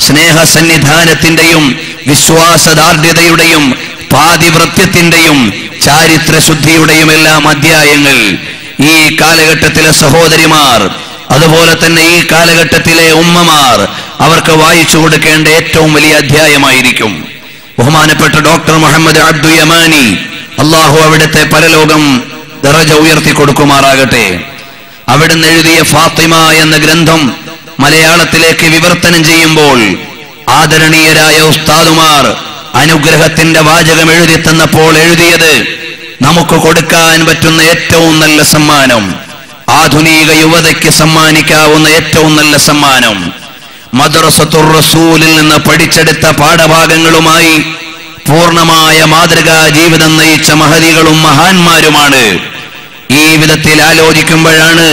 സ്നേഹസന്നിധാനത്തിന്റെയും വിശ്വാസദാർഢ്യതയുടെയും പാതിവൃത്യത്തിന്റെയും ചാരിത്ര ശുദ്ധിയുടെയും എല്ലാം അധ്യായങ്ങൾ ഈ കാലഘട്ടത്തിലെ സഹോദരിമാർ, അതുപോലെ തന്നെ ഈ കാലഘട്ടത്തിലെ ഉമ്മമാർ അവർക്ക് വായിച്ചു കൊടുക്കേണ്ട ഏറ്റവും വലിയ അധ്യായമായിരിക്കും. ബഹുമാനപ്പെട്ട ഡോക്ടർ മുഹമ്മദ് അബ്ദു യമാനി, അള്ളാഹു അവിടുത്തെ പരലോകം ദറജ ഉയർത്തി കൊടുക്കുമാറാകട്ടെ. അവിടുന്ന് എഴുതിയ ഫാത്തിമ എന്ന ഗ്രന്ഥം മലയാളത്തിലേക്ക് വിവർത്തനം ചെയ്യുമ്പോൾ ആദരണീയരായ ഉസ്താദുമാർ അനുഗ്രഹത്തിന്റെ വാചകം എഴുതി തന്നപ്പോൾ എഴുതിയത് നമുക്ക് കൊടുക്കാൻ പറ്റുന്ന ഏറ്റവും നല്ല സമ്മാനം, ആധുനിക യുവതയ്ക്ക് സമ്മാനിക്കാവുന്ന ഏറ്റവും നല്ല സമ്മാനം, മദ്റസത്തുർ റസൂലിൽ നിന്ന് പഠിച്ചെടുത്ത പാഠഭാഗങ്ങളുമായി പൂർണ്ണമായ മാതൃകാ ജീവിതം നയിച്ച മഹദികളും മഹാന്മാരുമാണ്. ഈ വിധത്തിൽ ആലോചിക്കുമ്പോഴാണ്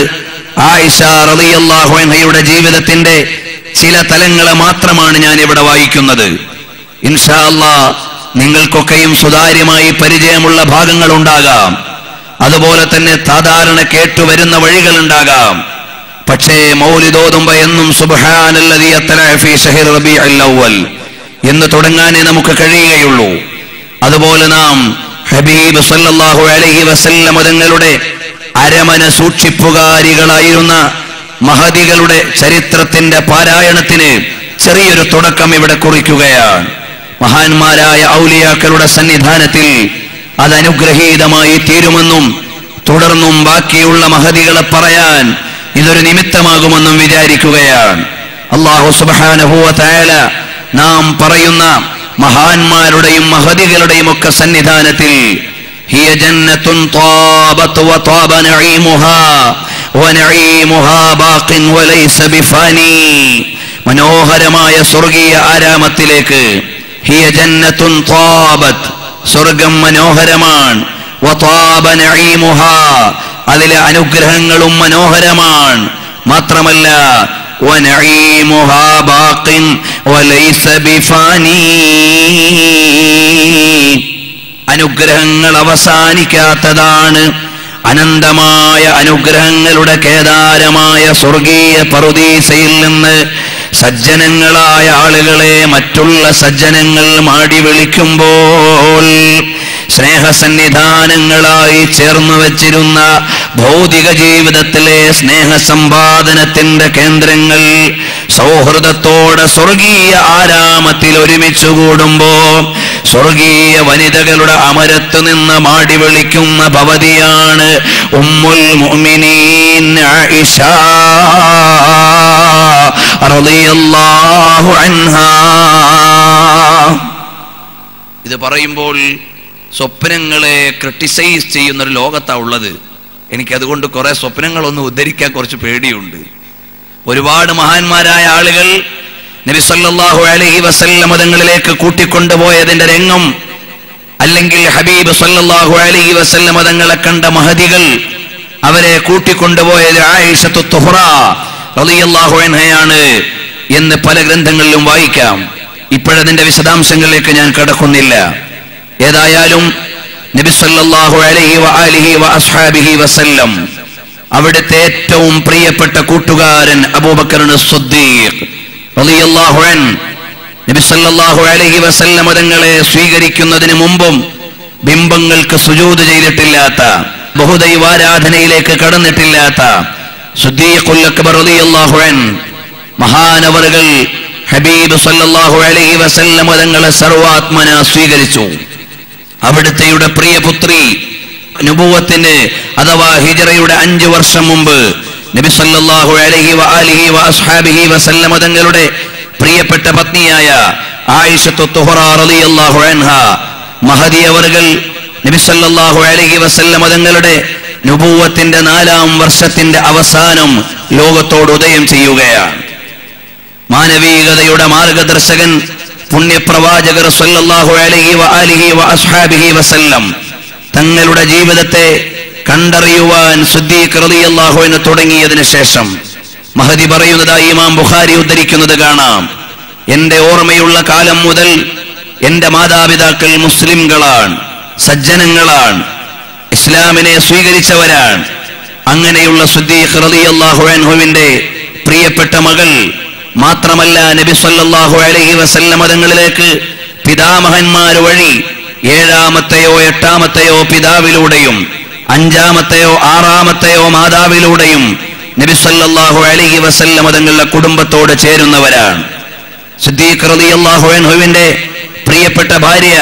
ആയിഷ റളിയല്ലാഹു അൻഹയുടെ ജീവിതത്തിന്റെ ചില തലങ്ങളെ മാത്രമാണ് ഞാൻ ഇവിടെ വായിക്കുന്നത്. ഇൻഷാ അല്ലാഹ് നിങ്ങൾക്കൊക്കെയും സുതാര്യമായി പരിചയമുള്ള ഭാഗങ്ങൾ ഉണ്ടാകാം, അതുപോലെ തന്നെ സാധാരണ കേട്ടുവരുന്ന വഴികൾ ഉണ്ടാകാം. പക്ഷേ മൗലിദോതുമ്പോ എന്നും സുബ്ഹാനല്ലദീ അത്ലഅ ഫീ ശഹ്രി റബീഉൽ അവ്വൽ എന്ന് തുടങ്ങാനേ നമുക്ക് കഴിയുകയുള്ളൂ. അതുപോലെ നാം ഹബീബ് സല്ലല്ലാഹു അലൈഹി വസല്ലം തങ്ങളുടെ അരമന സൂക്ഷിപ്പുകാരികളായിരുന്ന മഹദികളുടെ ചരിത്രത്തിന്റെ പാരായണത്തിന് ചെറിയൊരു തുടക്കം ഇവിടെ കുറിക്കുകയാണ്. മഹാന്മാരായ ഔലിയാക്കളുടെ സന്നിധാനത്തിൽ അത് അനുഗ്രഹീതമായി തീരുമെന്നും തുടർന്നും ബാക്കിയുള്ള മഹദികളെ പറയാൻ ഇതൊരു നിമിത്തമാകുമെന്നും വിചാരിക്കുകയാണ്. അല്ലാഹു സുബ്ഹാനഹു വ തആല നാം പറയുന്ന മഹാന്മാരുടെയും മഹദികളുടെയും ഒക്കെ സന്നിധാനത്തിൽ ഹിയ ജന്നത്തുൻ ത്വാബത് വ ത്വാബ നഈമുഹാ വ നഈമുഹാ ബാഖിൻ വ ലൈസ ബിഫാനി, മനോഹരമായ സ്വർഗീയ ആരാമത്തിലേക്ക്. ഹിയ ജന്നത്തുൻ ത്വാബത്, സ്വർഗം മനോഹരമാണ്, വ ത്വാബ നഈമുഹാ, അതിലെ അനുഗ്രഹങ്ങളും മനോഹരമാണ്, മാത്രമല്ല وَنَعِيمُهَا بَاقٍ وَلَيْسَ بِفَانٍ, അനുഗ്രഹങ്ങൾ അവസാനിക്കാത്തതാണ്. അനന്തമായ അനുഗ്രഹങ്ങളുടെ കേദാരമായ സ്വർഗീയ പറുദീസയിൽ നിന്ന് സജ്ജനങ്ങളായ ആളുകളെ മറ്റുള്ള സജ്ജനങ്ങൾ മാടി വിളിക്കുമ്പോൾ സ്നേഹസന്നിധാനങ്ങളായി ചേർന്നു വച്ചിരുന്ന ഭൗതിക ജീവിതത്തിലെ സ്നേഹസമ്പാദനത്തിന്റെ കേന്ദ്രങ്ങൾ സൗഹൃദത്തോടെ സ്വർഗീയ ആരാമത്തിൽ ഒരുമിച്ചു കൂടുമ്പോ സ്വർഗീയ വനിതകളുടെ അമരത്തു നിന്ന് മാടി വിളിക്കുന്ന ഭവതിയാണ് ഉമ്മുൽ മുഅ്മിനീൻ ആയിഷ റളിയല്ലാഹു അൻഹാ. ഇത് പറയുമ്പോൾ സ്വപ്നങ്ങളെ ക്രിട്ടിസൈസ് ചെയ്യുന്നൊരു ലോകത്താണ് ഉള്ളത്. എനിക്കതുകൊണ്ട് കുറെ സ്വപ്നങ്ങളൊന്നും ഉദ്ധരിക്കാൻ കുറച്ച് പേടിയുണ്ട്. ഒരുപാട് മഹാന്മാരായ ആളുകൾ നബി സല്ലല്ലാഹു അലൈഹി വസല്ലം തങ്ങളിലേക്ക് കൂട്ടിക്കൊണ്ടുപോയതിന്റെ രംഗം, അല്ലെങ്കിൽ ഹബീബ് സല്ലല്ലാഹു അലൈഹി വസല്ലം തങ്ങളെ കണ്ട മഹദികൾ അവരെ കൂട്ടിക്കൊണ്ടുപോയത് ആയിഷത്തു തുഹ്റ റളിയല്ലാഹു അൻഹയാണ് എന്ന് പല ഗ്രന്ഥങ്ങളിലും വായിക്കാം. ഇപ്പോഴതിന്റെ വിശദാംശങ്ങളിലേക്ക് ഞാൻ കടക്കുന്നില്ല. ഏതായാലും നബി സല്ലല്ലാഹു അലൈഹി വആലിഹി വഅസ്ഹാബിഹി വസല്ലം അവിടുത്തെ ഏറ്റവും പ്രിയപ്പെട്ട കൂട്ടുകാരൻ അബൂബക്കർ സിദ്ദീഖ് റളിയല്ലാഹു അൻഹു നബി സല്ലല്ലാഹു അലൈഹി വസല്ലം തങ്ങളെ സ്വീകരിക്കുന്നതിന് മുമ്പും ബിംബങ്ങൾക്ക് സുജൂദ് ചെയ്തിട്ടില്ലാത്ത, ബഹുദൈവാരാധനയിലേക്ക് കടന്നിട്ടില്ലാത്ത സിദ്ദീഖുൽ അക്ബർ റളിയല്ലാഹു അൻഹു മഹാനവറുകൾ ഹബീബ് സല്ലല്ലാഹു അലൈഹി വസല്ലം തങ്ങളെ സർവാത്മന സ്വീകരിച്ചു. അവിടുത്തെയുടെ പ്രിയപുത്രി നുബുവത്തിന് അഥവാ ഹിജ്റയുടെ 5 വർഷം മുമ്പ് നബി സല്ലല്ലാഹു അലൈഹി വആലിഹി വഅസ്ഹാബിഹി വസല്ലം തങ്ങളുടെ പ്രിയപ്പെട്ട പത്നിയായ ആയിഷത്തു തുഹ്റ റളിയല്ലാഹു അൻഹാ മഹദി അവറുകൾ നബി സല്ലല്ലാഹു അലൈഹി വസല്ലം തങ്ങളുടെ നുബുവത്തിന്റെ 4-ാം വർഷത്തിന്റെ അവസാനം ലോകത്തോട് ഉദയം ചെയ്യുകയാണ്. മാനവികതയുടെ മാർഗദർശകൻ പുണ്യപ്രവാചകർ സല്ലല്ലാഹു അലൈഹി വആലിഹി വഅസ്ഹാബിഹി വസല്ലം തങ്ങളുടെ ജീവിതത്തെ കണ്ടറിയുവാൻ സിദ്ദീഖ് റളിയല്ലാഹു അൻഹു തുടങ്ങിയതിനു ശേഷം മഹദി പറയുന്നതായി ഇമാം ബുഖാരി ഉദ്ധരിക്കുന്നത് കാണാം. എന്റെ ഓർമ്മയുള്ള കാലം മുതൽ എന്റെ മാതാപിതാക്കൾ മുസ്ലിംകളാണ്, സജ്ജനങ്ങളാണ്, ഇസ്ലാമിനെ സ്വീകരിച്ചവരാണ്. അങ്ങനെയുള്ള സിദ്ദീഖ് റളിയല്ലാഹു അൻഹുവിന്റെ പ്രിയപ്പെട്ട മകൾ മാത്രമല്ല, നബി സല്ലല്ലാഹു അലൈഹി വസല്ലം തങ്ങളിലേക്ക് പിതാമഹന്മാർ വഴി 7-ാമത്തെയോ 8-ാമത്തെയോ പിതാവിലൂടെയും 5-ാമത്തെയോ 6-ാമത്തെയോ മാതാവിലൂടെയും നബി സല്ലല്ലാഹു അലൈഹി വസല്ലം തങ്ങളുടെ കുടുംബത്തോട് ചേരുന്നവരാണ്. സിദ്ദീഖ് റളിയല്ലാഹു അൻഹുവിന്റെ പ്രിയപ്പെട്ട ഭാര്യ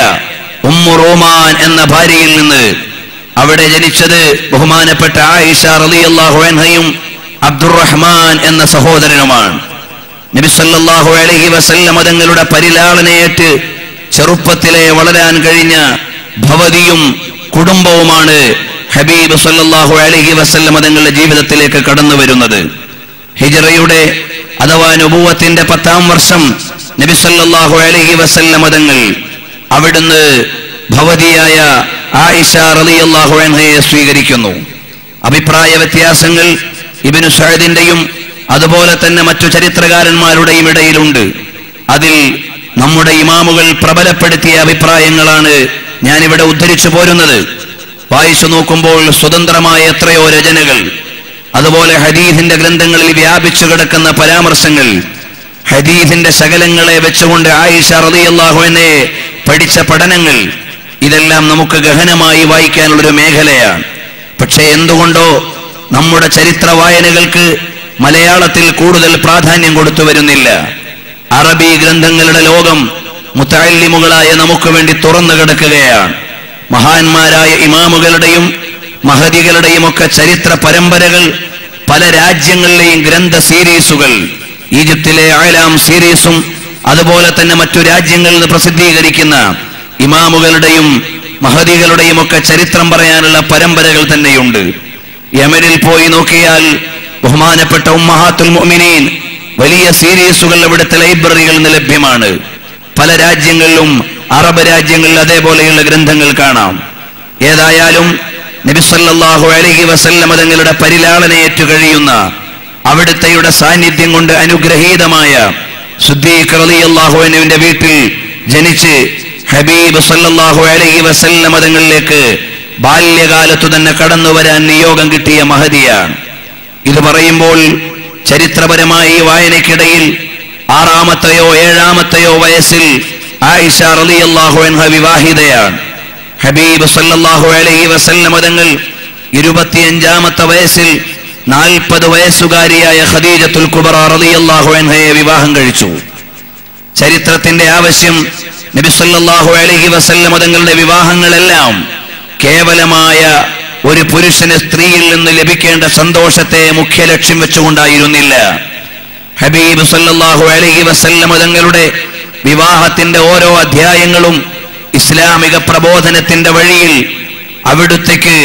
ഉമ്മു റൂമാൻ എന്ന ഭാര്യയിൽ നിന്ന് അവിടെ ജനിച്ചത് ബഹുമാനപ്പെട്ട ആയിഷ റളിയല്ലാഹു അൻഹയും അബ്ദുറഹ്മാൻ എന്ന സഹോദരനുമാണ്. നബി സല്ലല്ലാഹു അലൈഹി വസല്ലം തങ്ങളുടെ പരിലാളനയേറ്റ് ചെറുപ്പത്തിലെ വളരാൻ കഴിഞ്ഞ ഭവതിയും കുടുംബവുമാണ് ഹബീബ് സല്ലല്ലാഹു അലൈഹി വസല്ലം തങ്ങളുടെ ജീവിതത്തിലേക്ക് കടന്നു വരുന്നത്. ഹിജ്റയുടെ അഥവാ നുബുവത്തിന്റെ 10-ാം വർഷം നബി സല്ലല്ലാഹു അലൈഹി വസല്ലം തങ്ങൾ അവിടുന്ന് ഭവതിയായ ആയിഷ റളിയല്ലാഹു അൻഹയെ സ്വീകരിക്കുന്നു. അഭിപ്രായ വ്യത്യാസങ്ങൾ ഇബ്നു സഅദിന്റെയും അതുപോലെ തന്നെ മറ്റു ചരിത്രകാരന്മാരുടെയും ഇടയിലുണ്ട്. അതിൽ നമ്മുടെ ഇമാമുകൾ പ്രബലപ്പെടുത്തിയ അഭിപ്രായങ്ങളാണ് ഞാനിവിടെ ഉദ്ധരിച്ചു പോരുന്നത്. വായിച്ചു നോക്കുമ്പോൾ സ്വതന്ത്രമായ എത്രയോ രചനകൾ, അതുപോലെ ഹദീസിന്റെ ഗ്രന്ഥങ്ങളിൽ വ്യാപിച്ചു കിടക്കുന്ന പരാമർശങ്ങൾ, ഹദീസിന്റെ ശകലങ്ങളെ വെച്ചുകൊണ്ട് ആയിഷ റളിയല്ലാഹു അൻഹയെ പഠിച്ച പഠനങ്ങൾ, ഇതെല്ലാം നമുക്ക് ഗഹനമായി വായിക്കാനുള്ളൊരു മേഖലയാണ്. പക്ഷെ എന്തുകൊണ്ടോ നമ്മുടെ ചരിത്ര വായനകൾക്ക് മലയാളത്തിൽ കൂടുതൽ പ്രാധാന്യം കൊടുത്തു വരുന്നില്ല. അറബി ഗ്രന്ഥങ്ങളുടെ ലോകം മുതഅല്ലിമുകളായ നമുക്ക് വേണ്ടി തുറന്നു കിടക്കുകയാണ്. മഹാന്മാരായ ഇമാമുകളുടെയും മഹദികളുടെയും ഒക്കെ ചരിത്ര പരമ്പരകൾ, പല രാജ്യങ്ങളിലെയും ഗ്രന്ഥ സീരീസുകൾ, ഈജിപ്തിലെ ആലാം സീരീസും അതുപോലെ തന്നെ മറ്റു രാജ്യങ്ങളിൽ നിന്ന് പ്രസിദ്ധീകരിക്കുന്ന ഇമാമുകളുടെയും മഹദികളുടെയും ഒക്കെ ചരിത്രം പറയാനുള്ള പരമ്പരകൾ തന്നെയുണ്ട്. യമനിൽ പോയി നോക്കിയാൽ ബഹുമാനപ്പെട്ട ഉമ്മഹാത്തുൽ മുഅ്മിനീൻ വലിയ സീരീസുകൾ ഇവിടുത്തെ ലൈബ്രറികളിൽ നിന്ന് ലഭ്യമാണ്. പല രാജ്യങ്ങളിലും അറബ് രാജ്യങ്ങളിൽ അതേപോലെയുള്ള ഗ്രന്ഥങ്ങൾ കാണാം. ഏതായാലും നബി സല്ലല്ലാഹു അലൈഹി വസല്ലം തങ്ങളുടെ പരിലാളനയേറ്റു കഴിയുന്ന അവിടുത്തെയുടെ സാന്നിധ്യം കൊണ്ട് അനുഗ്രഹീതമായ സിദ്ദീഖ് റളിയല്ലാഹു അൻഹുവിന്റെ വീട്ടിൽ ജനിച്ച് ഹബീബ് സല്ലല്ലാഹു അലൈഹി വസല്ലം തങ്ങളിലേക്ക് ബാല്യകാലത്തു തന്നെ കടന്നു വരാൻ നിയോഗം കിട്ടിയ മഹദിയാണ്. ഇത് പറയുമ്പോൾ ചരിത്രപരമായി വായനയ്ക്കിടയിൽ 6-ാമത്തെയോ 7-ാമത്തെയോ വയസ്സിൽ ആയിഷ റളിയല്ലാഹു അൻഹ വിവാഹിതയാണ്. ഹബീബ് സല്ലല്ലാഹു അലൈഹി വസല്ലം തങ്ങൾ 25-ാമത്തെ വയസ്സിൽ 40 വയസ്സുകാരിയായ ഖദീജത്തുൽ കുബ്ര റളിയല്ലാഹു അൻഹയെ വിവാഹം കഴിച്ചു. ചരിത്രത്തിന്റെ ആവശ്യം നബി സല്ലല്ലാഹു അലൈഹി വസല്ലം തങ്ങളുടെ വിവാഹങ്ങളെല്ലാം കേവലമായ ഒരു പുരുഷന് സ്ത്രീയിൽ നിന്ന് ലഭിക്കേണ്ട സന്തോഷത്തെ മുഖ്യ ലക്ഷ്യം വെച്ചുകൊണ്ടായിരുന്നില്ല. ഹബീബ് സല്ലല്ലാഹു അലൈഹി വസല്ലം തങ്ങളുടെ വിവാഹത്തിന്റെ ഓരോ അധ്യായങ്ങളും ഇസ്ലാമിക പ്രബോധനത്തിന്റെ വഴിയിൽ അവിടുത്തേക്ക്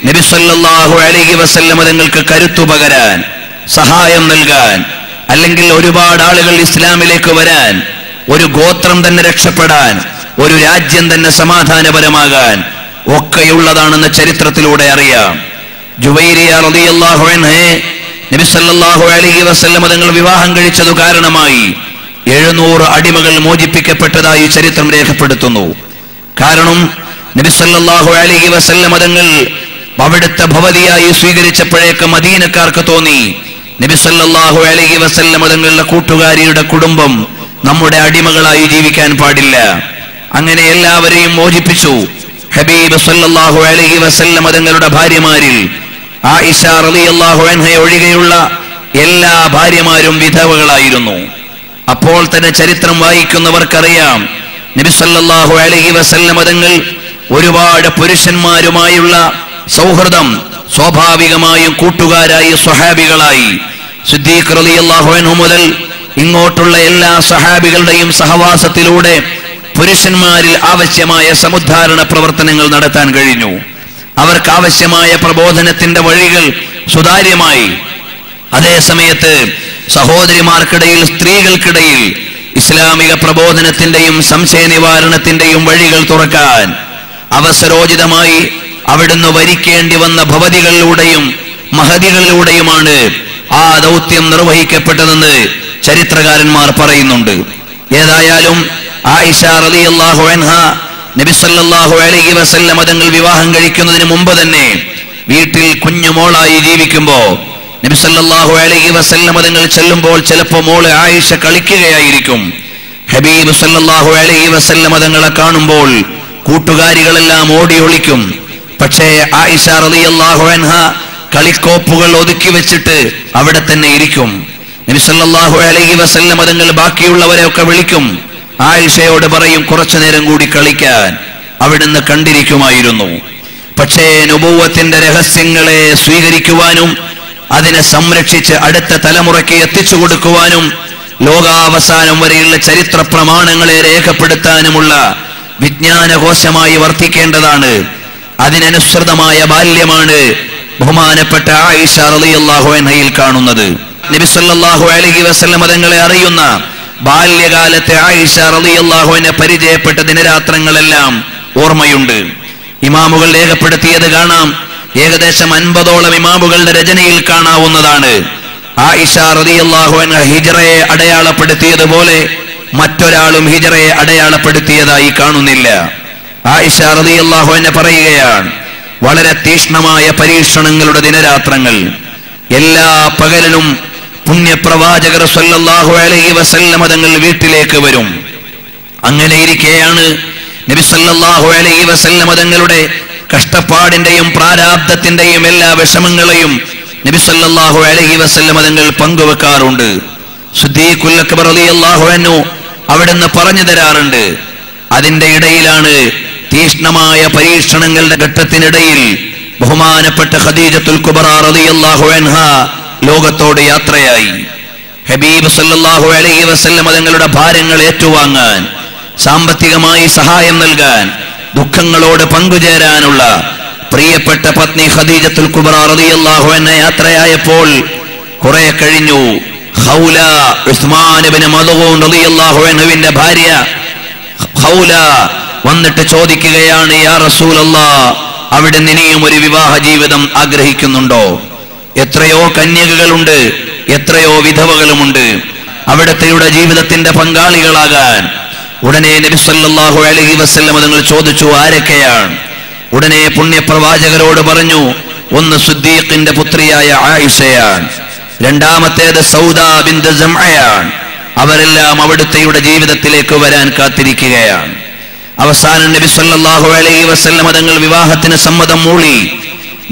നബി സല്ലല്ലാഹു അലൈഹി വസല്ലം തങ്ങൾക്ക് കരുത്തു പകരാൻ, സഹായം നൽകാൻ, അല്ലെങ്കിൽ ഒരുപാട് ആളുകൾ ഇസ്ലാമിലേക്ക് വരാൻ, ഒരു ഗോത്രം തന്നെ രക്ഷപ്പെടാൻ, ഒരു രാജ്യം തന്നെ സമാധാനപരമാകാൻ ഒക്കെയുള്ളതാണെന്ന് ചരിത്രത്തിലൂടെ അറിയാം. ജുവൈരിയ റളിയല്ലാഹു അൻഹയെ നബി സല്ലല്ലാഹു അലൈഹി വസല്ലം തങ്ങൾ വിവാഹം കഴിച്ചതു കാരണമായി 700 അടിമകൾ മോചിപ്പിക്കപ്പെട്ടതായി ചരിത്രം രേഖപ്പെടുത്തുന്നു. കാരണം നബി സല്ലല്ലാഹു അലൈഹി വസല്ലം തങ്ങൾ അവിടുത്തെ ഭവതിയായി സ്വീകരിച്ചപ്പോഴേക്ക് മദീനക്കാർക്ക് തോന്നി, നബി സല്ലല്ലാഹു അലൈഹി വസല്ലം തങ്ങളുടെ കൂട്ടുകാരിയുടെ കുടുംബം നമ്മുടെ അടിമകളായി ജീവിക്കാൻ പാടില്ല. അങ്ങനെ എല്ലാവരെയും മോചിപ്പിച്ചു. ഹബീബ് സല്ലല്ലാഹു അലൈഹി വസല്ലം തങ്ങളുടെ ഭാര്യമാരിൽ ആയിഷ റളിയല്ലാഹു അൻഹ ഒഴികെയുള്ള എല്ലാ ഭാര്യമാരും വിധവകളായിരുന്നു. അപ്പോൾ തന്നെ ചരിത്രം വായിക്കുന്നവർക്കറിയാം, നബി സല്ലല്ലാഹു അലൈഹി വസല്ലം തങ്ങൾ ഒരുപാട് പുരുഷന്മാരുമായുള്ള സൗഹൃദം സ്വാഭാവികമായും കൂട്ടുകാരായി സ്വഹാബികളായി സിദ്ദീഖ് റളിയല്ലാഹു അൻഹു മുതൽ ഇങ്ങോട്ടുള്ള എല്ലാ സഹാബികളുടെയും സഹവാസത്തിലൂടെ പുരുഷന്മാരിൽ ആവശ്യമായ സമുദ്ധാരണ പ്രവർത്തനങ്ങൾ നടത്താൻ കഴിഞ്ഞു. അവർക്ക് ആവശ്യമായ പ്രബോധനത്തിന്റെ വഴികൾ സുതാര്യമായി. അതേ സമയത്ത് സഹോദരിമാർക്കിടയിൽ, സ്ത്രീകൾക്കിടയിൽ ഇസ്ലാമിക പ്രബോധനത്തിന്റെയും സംശയ നിവാരണത്തിന്റെയും വഴികൾ തുറക്കാൻ അവസരോചിതമായി അവിടുന്ന് വരിക്കേണ്ടി വന്ന ഭവതികളിലൂടെയും മഹദികളിലൂടെയുമാണ് ആ ദൗത്യം നിർവഹിക്കപ്പെട്ടതെന്ന് ചരിത്രകാരന്മാർ പറയുന്നുണ്ട്. ഏതായാലും ആയിഷ റളിയല്ലാഹു അൻഹ നബി സല്ലല്ലാഹു അലൈഹി വസല്ലം തങ്ങൾ വിവാഹം കഴിക്കുന്നതിന് മുമ്പ് തന്നെ വീട്ടിൽ കുഞ്ഞുമോളായി ജീവിക്കുമ്പോ നബി സല്ലല്ലാഹു അലൈഹി വസല്ലം തങ്ങൾ ചെല്ലുമ്പോൾ ചിലപ്പോ മോള് ആയിഷ കളിക്കുകയായിരിക്കും. ഹബീബ് സല്ലല്ലാഹു അലൈഹി വസല്ലം തങ്ങളെ കാണുമ്പോൾ കൂട്ടുകാരികളെല്ലാം ഓടി ഒളിക്കും. പക്ഷേ ആയിഷ റളിയല്ലാഹു അൻഹ കളിക്കോപ്പുകൾ ഒതുക്കി വെച്ചിട്ട് അവിടെ തന്നെ ഇരിക്കും. നബി സല്ലല്ലാഹു അലൈഹി വസല്ലം തങ്ങൾ ബാക്കിയുള്ളവരെ ഒക്കെ വിളിക്കും. ആയിഷയോട് പറയും, കുറച്ചു നേരം കൂടി കളിക്കാൻ. അവിടുന്ന് കണ്ടിരിക്കുമായിരുന്നു. പക്ഷേ നുബുവത്തിന്റെ രഹസ്യങ്ങളെ സ്വീകരിക്കുവാനും അതിനെ സംരക്ഷിച്ച് അടുത്ത തലമുറയ്ക്ക് എത്തിച്ചു കൊടുക്കുവാനും ലോകാവസാനം വരെയുള്ള ചരിത്ര പ്രമാണങ്ങളെ രേഖപ്പെടുത്താനുമുള്ള വിജ്ഞാനകോശമായി വർത്തിക്കേണ്ടതാണ്. അതിനനുസൃതമായ ബാല്യമാണ് ബഹുമാനപ്പെട്ട ആയിഷ റളിയല്ലാഹു അൻഹയിൽ കാണുന്നത്. നബി സല്ലല്ലാഹു അലൈഹി വസല്ലം തങ്ങളെ അറിയുന്ന ബാല്യകാലത്തെ ആയിഷ റളിയല്ലാഹു അൻഹ പരിചയപ്പെട്ട ദിനരാത്രങ്ങളെല്ലാം ഓർമ്മയുണ്ട്. ഇമാമുകൾ രേഖപ്പെടുത്തിയത് കാണാം. ഏകദേശം 50ഓളം ഇമാമുകളുടെ രചനയിൽ കാണാവുന്നതാണ്. ആയിഷ റളിയല്ലാഹു അൻഹ ഹിജ്റയെ അടയാളപ്പെടുത്തിയതുപോലെ മറ്റൊരാളും ഹിജ്റയെ അടയാളപ്പെടുത്തിയതായി കാണുന്നില്ല. ആയിഷ റളിയല്ലാഹു അൻഹ പറയുകയാണ്, വളരെ തീക്ഷ്ണമായ പരീക്ഷണങ്ങളുടെ ദിനരാത്രങ്ങൾ. എല്ലാ പകലിലും പുണ്യപ്രവാചകർ സല്ലല്ലാഹു അലൈഹി വസല്ലം തങ്ങൾ വീട്ടിലേക്ക് വരും. അങ്ങനെ ഇരിക്കെയാണ് നബി സല്ലല്ലാഹു അലൈഹി വസല്ലം തങ്ങളുടെ കഷ്ടപ്പാടിന്റെയും പ്രാരാബ്ദത്തിന്റെയും എല്ലാ വിഷമങ്ങളെയും നബി സല്ലല്ലാഹു അലൈഹി വസല്ലം തങ്ങൾ പങ്കുവെക്കാറുണ്ട്. സിദ്ദീഖുൽ അക്ബർ റളിയല്ലാഹു അൻഹു അവിടുന്ന് പറഞ്ഞു തരാറുണ്ട്. അതിന്റെ ഇടയിലാണ് തീക്ഷ്ണമായ പരീക്ഷണങ്ങളുടെ ഘട്ടത്തിനിടയിൽ ബഹുമാനപ്പെട്ട ഖദീജത്തുൽ കുബ്ര റളിയല്ലാഹു അൻഹ ലോകത്തോട് യാത്രയായി. ഹബീബ് സല്ലല്ലാഹു അലൈഹി വസല്ലം തങ്ങളുടെ ഭാരങ്ങൾ ഏറ്റുവാങ്ങാൻ, സാമ്പത്തികമായി സഹായം നൽകാൻ, ദുഃഖങ്ങളോട് പങ്കുചേരാനുള്ള പ്രിയപ്പെട്ട പത്നി ഖദീജത്തുൽ കുബ്ര റളിയല്ലാഹു അൻഹ യാത്രയായപ്പോൾ കുറെ കഴിഞ്ഞു ഖൗല ഉസ്മാൻ ഇബ്നു മദ്ഊൻ റളിയല്ലാഹു അൻഹുവിന്റെ ഭാര്യ ഖൗല വന്നിട്ട് ചോദിക്കുകയാണ്, യാ റസൂലല്ലാഹ്, അവിടെ ഇനിയും ഒരു വിവാഹ ജീവിതം ആഗ്രഹിക്കുന്നുണ്ടോ? എത്രയോ കന്യകകളുണ്ട്, എത്രയോ വിധവകളുമുണ്ട്. അവിടുത്തെയുടെ ജീവിതത്തിന്റെ പങ്കാളികളാകാൻ ഉടനെ നബി സല്ലല്ലാഹു അലൈഹി വസല്ലം തങ്ങൾ ചോദിച്ചു, ആരൊക്കെയാണ്? ഉടനെ പുണ്യപ്രവാചകരോട് പറഞ്ഞു, ഒന്ന് സിദ്ദീഖിന്റെ പുത്രിയായ ആയിഷയാണ്, രണ്ടാമത്തേത് സൗദാ ബിൻത് സംഅയാണ്. അവരെല്ലാം അവിടുത്തെയുടെ ജീവിതത്തിലേക്ക് വരാൻ കാത്തിരിക്കുകയാണ്. അവസാനം നബി സല്ലല്ലാഹു അലൈഹി വസല്ലം തങ്ങൾ വിവാഹത്തിന് സമ്മതം മൂളി.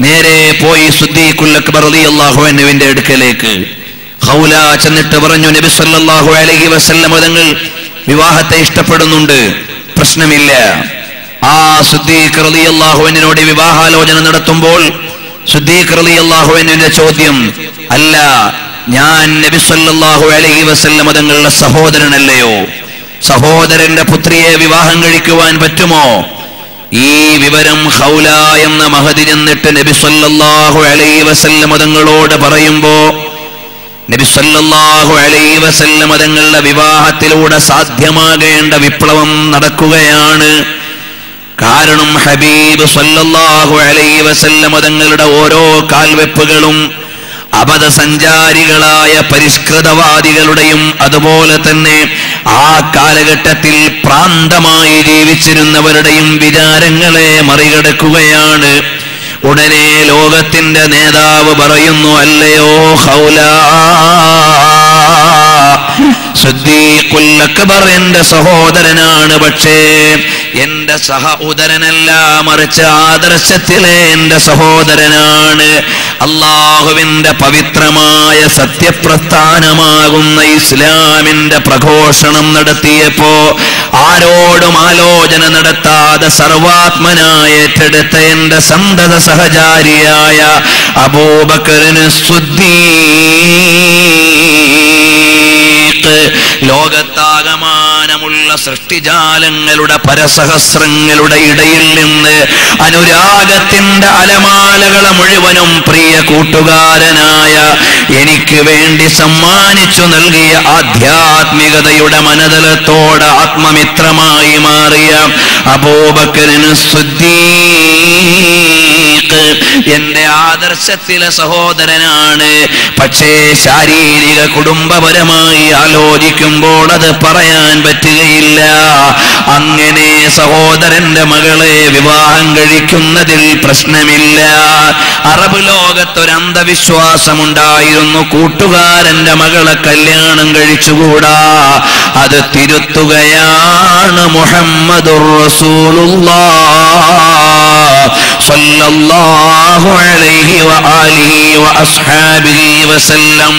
നേരെ പോയി സിദ്ദീഖുൽ അക്ബർ റളിയല്ലാഹു അൻഹുവിന്റെ അടുക്കലേക്ക്. ഖൗല ചെന്നിട്ട് പറഞ്ഞു, നബി സല്ലല്ലാഹു അലൈഹി വസല്ലം തങ്ങൾ വിവാഹത്തെ ഇഷ്ടപ്പെടുന്നുണ്ട്, പ്രശ്നമില്ല. ആ സിദ്ദീഖ് റളിയല്ലാഹു അൻഹുവിനോട് വിവാഹാലോചന നടത്തുമ്പോൾ സിദ്ദീഖ് റളിയല്ലാഹു അൻഹുവിന്റെ ചോദ്യം, അല്ല, ഞാൻ നബി സല്ലല്ലാഹു അലൈഹി വസല്ലം തങ്ങളുടെ സഹോദരനല്ലയോ? സഹോദരന്റെ പുത്രിയെ വിവാഹം കഴിക്കുവാൻ പറ്റുമോ? ഈ വിവരം ഖൗല എന്ന മഹദി എന്നിട്ട് നബി സല്ലല്ലാഹു അലൈഹി വസല്ലം തങ്ങളോട് പറയുമ്പോ നബി സല്ലല്ലാഹു അലൈഹി വസല്ലം തങ്ങളുടെ വിവാഹത്തിലൂടെ സാധ്യമാകേണ്ട വിപ്ലവം നടക്കുകയാണ്. കാരണം ഹബീബ് സല്ലല്ലാഹു അലൈഹി വസല്ലം തങ്ങളുടെ ഓരോ കാൽവെപ്പുകളും അബദ്ധസഞ്ചാരികളായ പരിഷ്കൃതവാദികളുടെയും അതുപോലെ തന്നെ ആ കാലഘട്ടത്തിൽ പ്രാന്തമായി ജീവിച്ചിരുന്നവരുടെയും വിചാരങ്ങളെ മറികടക്കുകയാണ്. ഉടനെ ലോകത്തിന്റെ നേതാവ് പറയുന്നു, അല്ലയോ ഖൗല, സിദ്ദീഖുൽ അക്ബർ എന്റെ സഹോദരനാണ്, പക്ഷേ എന്റെ സഹോദരനല്ല, മറിച്ച് ആദർശത്തിലെ എന്റെ സഹോദരനാണ്. അല്ലാഹുവിന്റെ പവിത്രമായ സത്യപ്രസ്ഥാനമാകുന്ന ഇസ്ലാമിന്റെ പ്രഘോഷണം നടത്തിയപ്പോ ആരോടും ആലോചന നടത്താതെ സർവാത്മനായ ഏറ്റെടുത്ത എന്റെ സന്തത സഹചാരിയായ അബൂബക്കറിന് സിദ്ദീഖ് ലോകത്താകമാനമുള്ള സൃഷ്ടിജാലങ്ങളുടെ പരസഹസ്രങ്ങളുടെ ഇടയിൽ നിന്ന് അനുരാഗത്തിന്റെ അലമാലകളെ മുഴുവനും പ്രിയ കൂട്ടുകാരനായ എനിക്ക് വേണ്ടി സമ്മാനിച്ചു നൽകിയ ആധ്യാത്മികതയുടെ മനതലത്തോട് ആത്മമിത്രമായി മാറിയ അബൂബക്കറിന് സിദ്ദീഖ് എന്റെ ആദർശത്തിലെ സഹോദരനാണ്. പക്ഷേ ശാരീരിക കുടുംബപരമായി ആലോചിക്കുമ്പോൾ അത് പറയാൻ പറ്റുകയില്ല. അങ്ങനെ സഹോദരന്റെ മകളെ വിവാഹം കഴിക്കുന്നതിൽ പ്രശ്നമില്ല. അറബ് ലോകത്തൊരു അന്ധവിശ്വാസമുണ്ടായിരുന്നു, കൂട്ടുകാരന്റെ മകളെ കല്യാണം കഴിച്ചുകൂടാ. അത് തിരുത്തുകയാണ് മുഹമ്മദുർ റസൂലുള്ളാഹ് സ്വല്ലല്ലാഹു അലൈഹി വആലിഹി വഅസ്ഹാബിഹി വസല്ലം.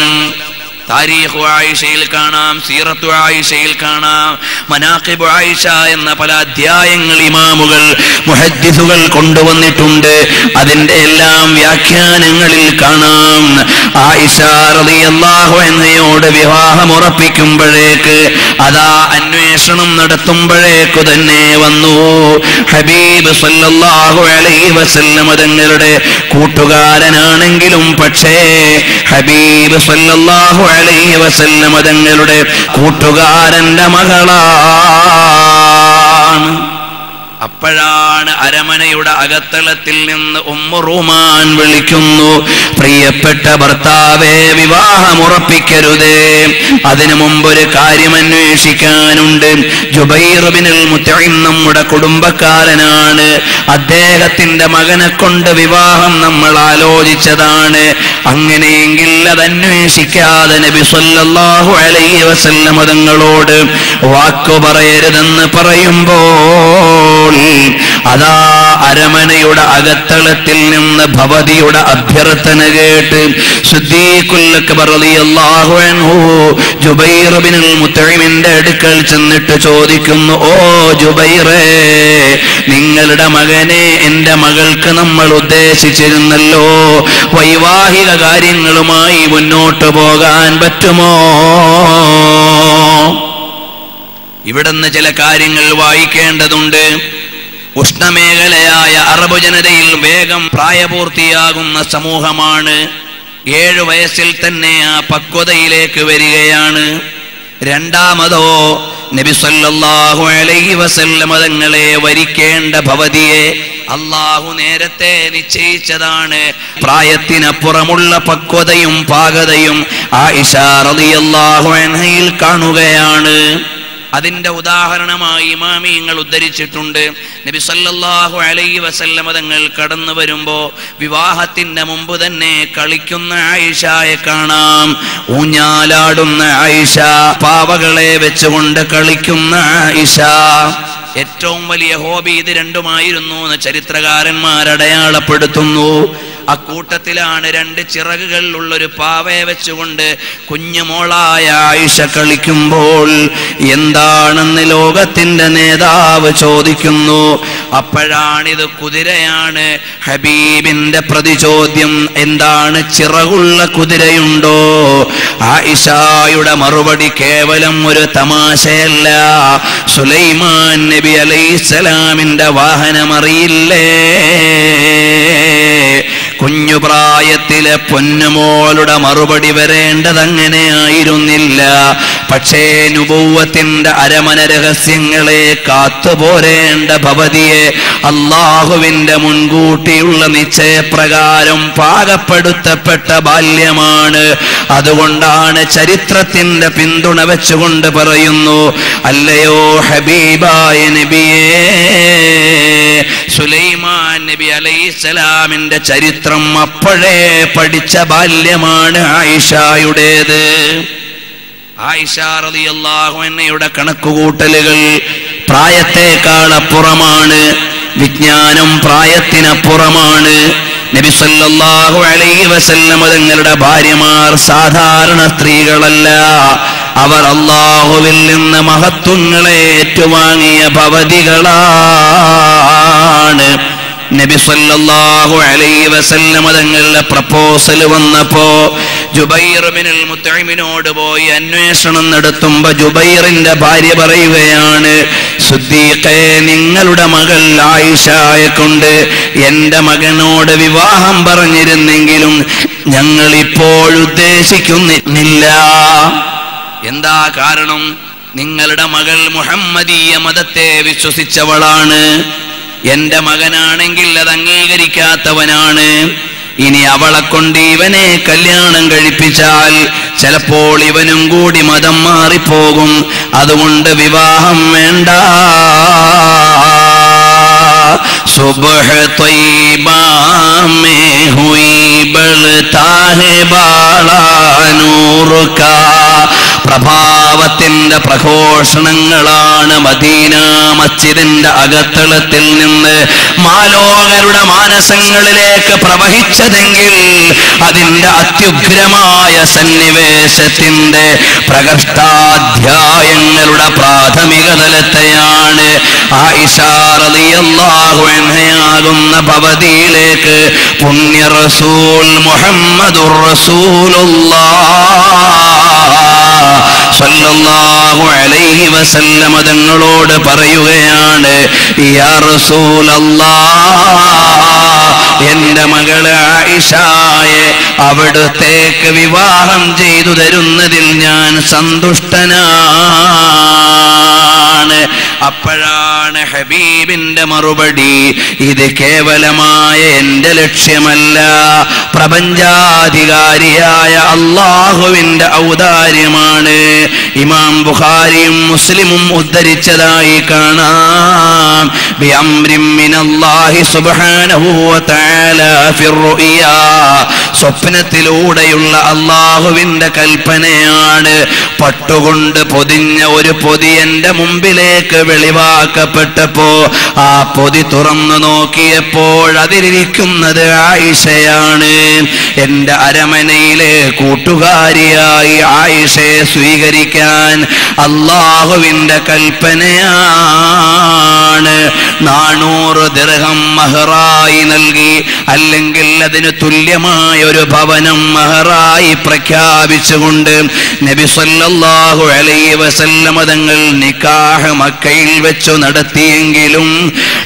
താരീഖു ആയിഷയിൽ കാണാം, സീറത്തു ആയിഷയിൽ കാണാം, മനാഖിബ് ആയിഷ എന്ന പല അധ്യായങ്ങൾ ഇമാമുകൾ മുഹദ്ദിസുകൾ കൊണ്ടുവന്നിട്ടുണ്ട്. അതിന്റെ എല്ലാം വ്യാഖ്യാനങ്ങളിൽ കാണാം, ആയിഷ റളിയല്ലാഹു അൻഹയോട് വിവാഹം ഉറപ്പിക്കുമ്പോഴേക്ക് അതാ അന്വേഷണം നടത്തുമ്പോഴേക്കു തന്നെ വന്നു ഹബീബ് സല്ലല്ലാഹു അലൈഹി വസല്ലം തങ്ങളുടെ കൂട്ടുകാരനാണെങ്കിലും പക്ഷേ ഹബീബ് സല്ലല്ലാഹു അലൈഹി വസല്ലം തങ്ങളുടെ കൂട്ടുകാരന്റെ മകളാണ്. അപ്പോഴാണ് അരമനയുടെ അകത്തളത്തിൽ നിന്ന് ഉമ്മു റൂമാൻ വിളിക്കുന്നു, പ്രിയപ്പെട്ട ഭർത്താവേ, വിവാഹം ഉറപ്പിക്കരുതേ, അതിനു മുമ്പ് ഒരു കാര്യം അന്വേഷിക്കാനുണ്ട്. ജുബൈർ ബിനുൽ മുത്ഇം നമ്മുടെ കുടുംബക്കാരനാണ്, അദ്ദേഹത്തിന്റെ മകനെ കൊണ്ട് വിവാഹം നമ്മൾ ആലോചിച്ചതാണ്. അങ്ങനെയെങ്കിൽ അതന്വേഷിക്കാതെ നബി സല്ലല്ലാഹു അലൈഹി വസല്ലം തങ്ങളോട് വാക്കു പറയരുതെന്ന് പറയുമ്പോൾ അതാ അരമനയുടെ അകത്തളത്തിൽ നിന്ന് ഭവതിയുടെ അഭ്യർത്ഥന കേട്ട് സിദ്ദീഖുൽ അക്ബർ റളിയല്ലാഹു അൻഹു ജുബൈർ ബിനുൽ മുത്ഇമിന്റെ അടുക്കൽ ചെന്നിട്ട് ചോദിക്കുന്നു, ഓ ജുബൈറേ, നിങ്ങളുടെ മകനെ എന്റെ മകൾക്ക് നമ്മൾ ഉദ്ദേശിച്ചിരുന്നല്ലോ, വൈവാഹിക കാര്യങ്ങളുമായി മുന്നോട്ട് പോകാൻ പറ്റുമോ? ഇവിടുന്ന് ചില കാര്യങ്ങൾ വായിക്കേണ്ടതുണ്ട്. ഉഷ്ണമേഖലയായ അറബ് ജനതയിൽ വേഗം പ്രായപൂർത്തിയാകുന്ന സമൂഹമാണ്. 7 വയസ്സിൽ തന്നെ ആ പക്വതയിലേക്ക് വരികയാണ്. രണ്ടാമതോ നബി സല്ലല്ലാഹു അലൈഹി വസല്ലം തങ്ങളെ വരിക്കേണ്ട ഭവതിയെ അല്ലാഹു നേരത്തെ നിശ്ചയിച്ചതാണ്. പ്രായത്തിനപ്പുറമുള്ള പക്വതയും പാകതയും ആയിഷ റളിയല്ലാഹു അൻഹയിൽ കാണുകയാണ്. അതിന്റെ ഉദാഹരണമായി ഇമാമിയങ്ങൾ ഉദ്ധരിച്ചിട്ടുണ്ട്. നബി സല്ലല്ലാഹു അലൈഹി വസല്ലം തങ്ങൾ കടന്നു വരുമ്പോ വിവാഹത്തിന്റെ മുമ്പ് തന്നെ കളിക്കുന്ന ആയിഷയെ കാണാം. ഊഞ്ഞാലാടുന്ന ആയിഷ, പാവകളെ വെച്ചുകൊണ്ട് കളിക്കുന്ന ആയിഷ. ഏറ്റവും വലിയ ഹോബി ഇത് രണ്ടുമായിരുന്നു എന്ന് ചരിത്രകാരന്മാർ അടയാളപ്പെടുത്തുന്നു. അക്കൂട്ടത്തിലാണ് 2 ചിറകുകൾ ഉള്ളൊരു പാവയെ വെച്ചുകൊണ്ട് കുഞ്ഞുമോളായ ആയിഷ കളിക്കുമ്പോൾ എന്താണെന്ന് ലോകത്തിന്റെ നേതാവ് ചോദിക്കുന്നു. അപ്പോഴാണിത് കുതിരയാണ്. ഹബീബിന്റെ പ്രതിചോദ്യം, എന്താണ് ചിറകുള്ള കുതിരയുണ്ടോ? ആയിഷയുടെ മറുപടി കേവലം ഒരു തമാശയല്ല. സുലൈമാൻ നബി അലൈഹിസ്സലാമിന്റെ വാഹനമറിയില്ലേ? കുഞ്ഞു പ്രായത്തിലെ പൊന്നുമോളുടെ മറുപടി വരേണ്ടത് അങ്ങനെയായിരുന്നില്ല. പക്ഷേ നുബുവ്വത്തിന്റെ അരമന രഹസ്യങ്ങളെ കാത്തുപോരേണ്ട ഭവതിയെ അള്ളാഹുവിന്റെ മുൻകൂട്ടിയുള്ള നിശ്ചയപ്രകാരം പാകപ്പെടുത്തപ്പെട്ട ബാല്യമാണ്. അതുകൊണ്ടാണ് ചരിത്രത്തിന്റെ പിന്തുണ വെച്ചുകൊണ്ട് പറയുന്നു, അല്ലയോ ഹബീബായ നബിയേ, സുലൈമാൻ നബി അലൈഹിസ്സലാമിന്റെ ചരിത്രം അപ്പോഴേ പഠിച്ച ബാല്യമാണ് ആയിഷയുടേത്. ആയിഷ റളിയല്ലാഹു അൻഹയുടെ കണക്കുകൂട്ടലുകൾ പ്രായത്തേക്കാൾ അപ്പുറമാണ്. വിജ്ഞാനം പ്രായത്തിനപ്പുറമാണ്. നബി സല്ലല്ലാഹു അലൈഹി വസല്ലം തങ്ങളുടെ ഭാര്യമാർ സാധാരണ സ്ത്രീകളല്ല. അവർ അല്ലാഹുവിൽ നിന്ന് മഹത്വങ്ങളെ ഏറ്റുവാങ്ങിയ ഭവതികളാണ്. നബി സല്ലല്ലാഹു അലൈഹി വസല്ലം തങ്ങളുടെ പ്രപ്പോസൽ വന്നപ്പോ ജുബൈർ ബിനുൽ മുത്ഇമിനോട് പോയി അന്വേഷണം നടത്തുമ്പോ ജുബൈറിന്റെ ഭാര്യ പറയുകയാണ്, സിദ്ദീഖേ, നിങ്ങളുടെ മകൾ ആയിഷയെ കൊണ്ട് എന്റെ മകനോട് വിവാഹം പറഞ്ഞിരുന്നെങ്കിലും ഞങ്ങൾ ഇപ്പോൾ ഉദ്ദേശിക്കുന്നില്ല. എന്താ കാരണം? നിങ്ങളുടെ മകൾ മുഹമ്മദീയ മതത്തെ വിശ്വസിച്ചവളാണ്. എന്റെ മകനാണെങ്കിൽ അത് അംഗീകരിക്കാത്തവനാണ്. ഇനി അവളെ കൊണ്ട് ഇവനെ കല്യാണം കഴിപ്പിച്ചാൽ ചിലപ്പോൾ ഇവനും കൂടി മതം മാറിപ്പോകും. അതുകൊണ്ട് വിവാഹം വേണ്ട. സുബ്ഹ് ത്വയ്ബാ മേ ഹുയി ബൾതാ ഹെ ബാളാ നൂർ കാ. പ്രഭാവത്തിന്റെ പ്രഘോഷണങ്ങളാണ് മദീന മസ്ജിദിന്റെ അകത്തളത്തിൽ നിന്ന് മാലോകരുടെ മാനസങ്ങളിലേക്ക് പ്രവഹിച്ചതെങ്കിൽ അതിന്റെ അത്യുഗ്രമായ സന്നിവേശത്തിന്റെ പ്രകർഷ്ടാധ്യായങ്ങളുടെ പ്രാഥമിക തലത്തെയാണ് ആയിഷ റളിയല്ലാഹു അൻഹയാകുന്ന ഭവതിയിലേക്ക് പുണ്യ റസൂൽ മുഹമ്മദുർ റസൂലുള്ളാഹ് സല്ലല്ലാഹു അലൈഹി വസല്ലം തങ്ങളോട് പറയുകയാണ്, യാ റസൂലല്ലാഹ്, എന്റെ മകള് ആയിഷയെ അവിടുത്തേക്ക് വിവാഹം ചെയ്തു തരുന്നതിൽ ഞാൻ സന്തുഷ്ടനാണ്. അപ്പോഴാണ് ഹബീബിന്റെ മറുപടി, ഇത് കേവലമായ എന്റെ ലക്ഷ്യമല്ല, പ്രപഞ്ചാധികാരിയായ അള്ളാഹുവിന്റെ ഔദാര്യമാണ്. ഇമാം ബുഖാരിയും മുസ്ലിമും ഉദ്ധരിച്ചതായി കാണാം. ബിഅംരിൻ മിനല്ലാഹി സുബ്ഹാനഹു വതആല ഫിർറുയാ, സ്വപ്നത്തിലൂടെയുള്ള അള്ളാഹുവിന്റെ കൽപ്പനയാണ്. പട്ടുകൊണ്ട് പൊതിഞ്ഞ ഒരു പൊതി എന്റെ മുമ്പിലേക്ക് വെളിവാക്കപ്പെട്ടപ്പോ ആ പൊതി തുറന്നു നോക്കിയപ്പോൾ അതിലിരിക്കുന്നത് ആയിഷയാണ്. എന്റെ അരമനയിലെ കൂട്ടുകാരിയായി ആയിഷയെ സ്വീകരിക്കാൻ അള്ളാഹുവിന്റെ കൽപ്പനയാണ്. 400 ദിർഹം മഹറായി നൽകി, അല്ലെങ്കിൽ അതിന് തുല്യമായ ഒരു ഭവനം മഹറായി പ്രഖ്യാപിച്ചുകൊണ്ട് നബി സല്ലല്ലാഹു അലൈഹി വസല്ലം തങ്ങൾ നിക്കാഹ് മക്കയിൽ വെച്ചു നടത്തിയെങ്കിലും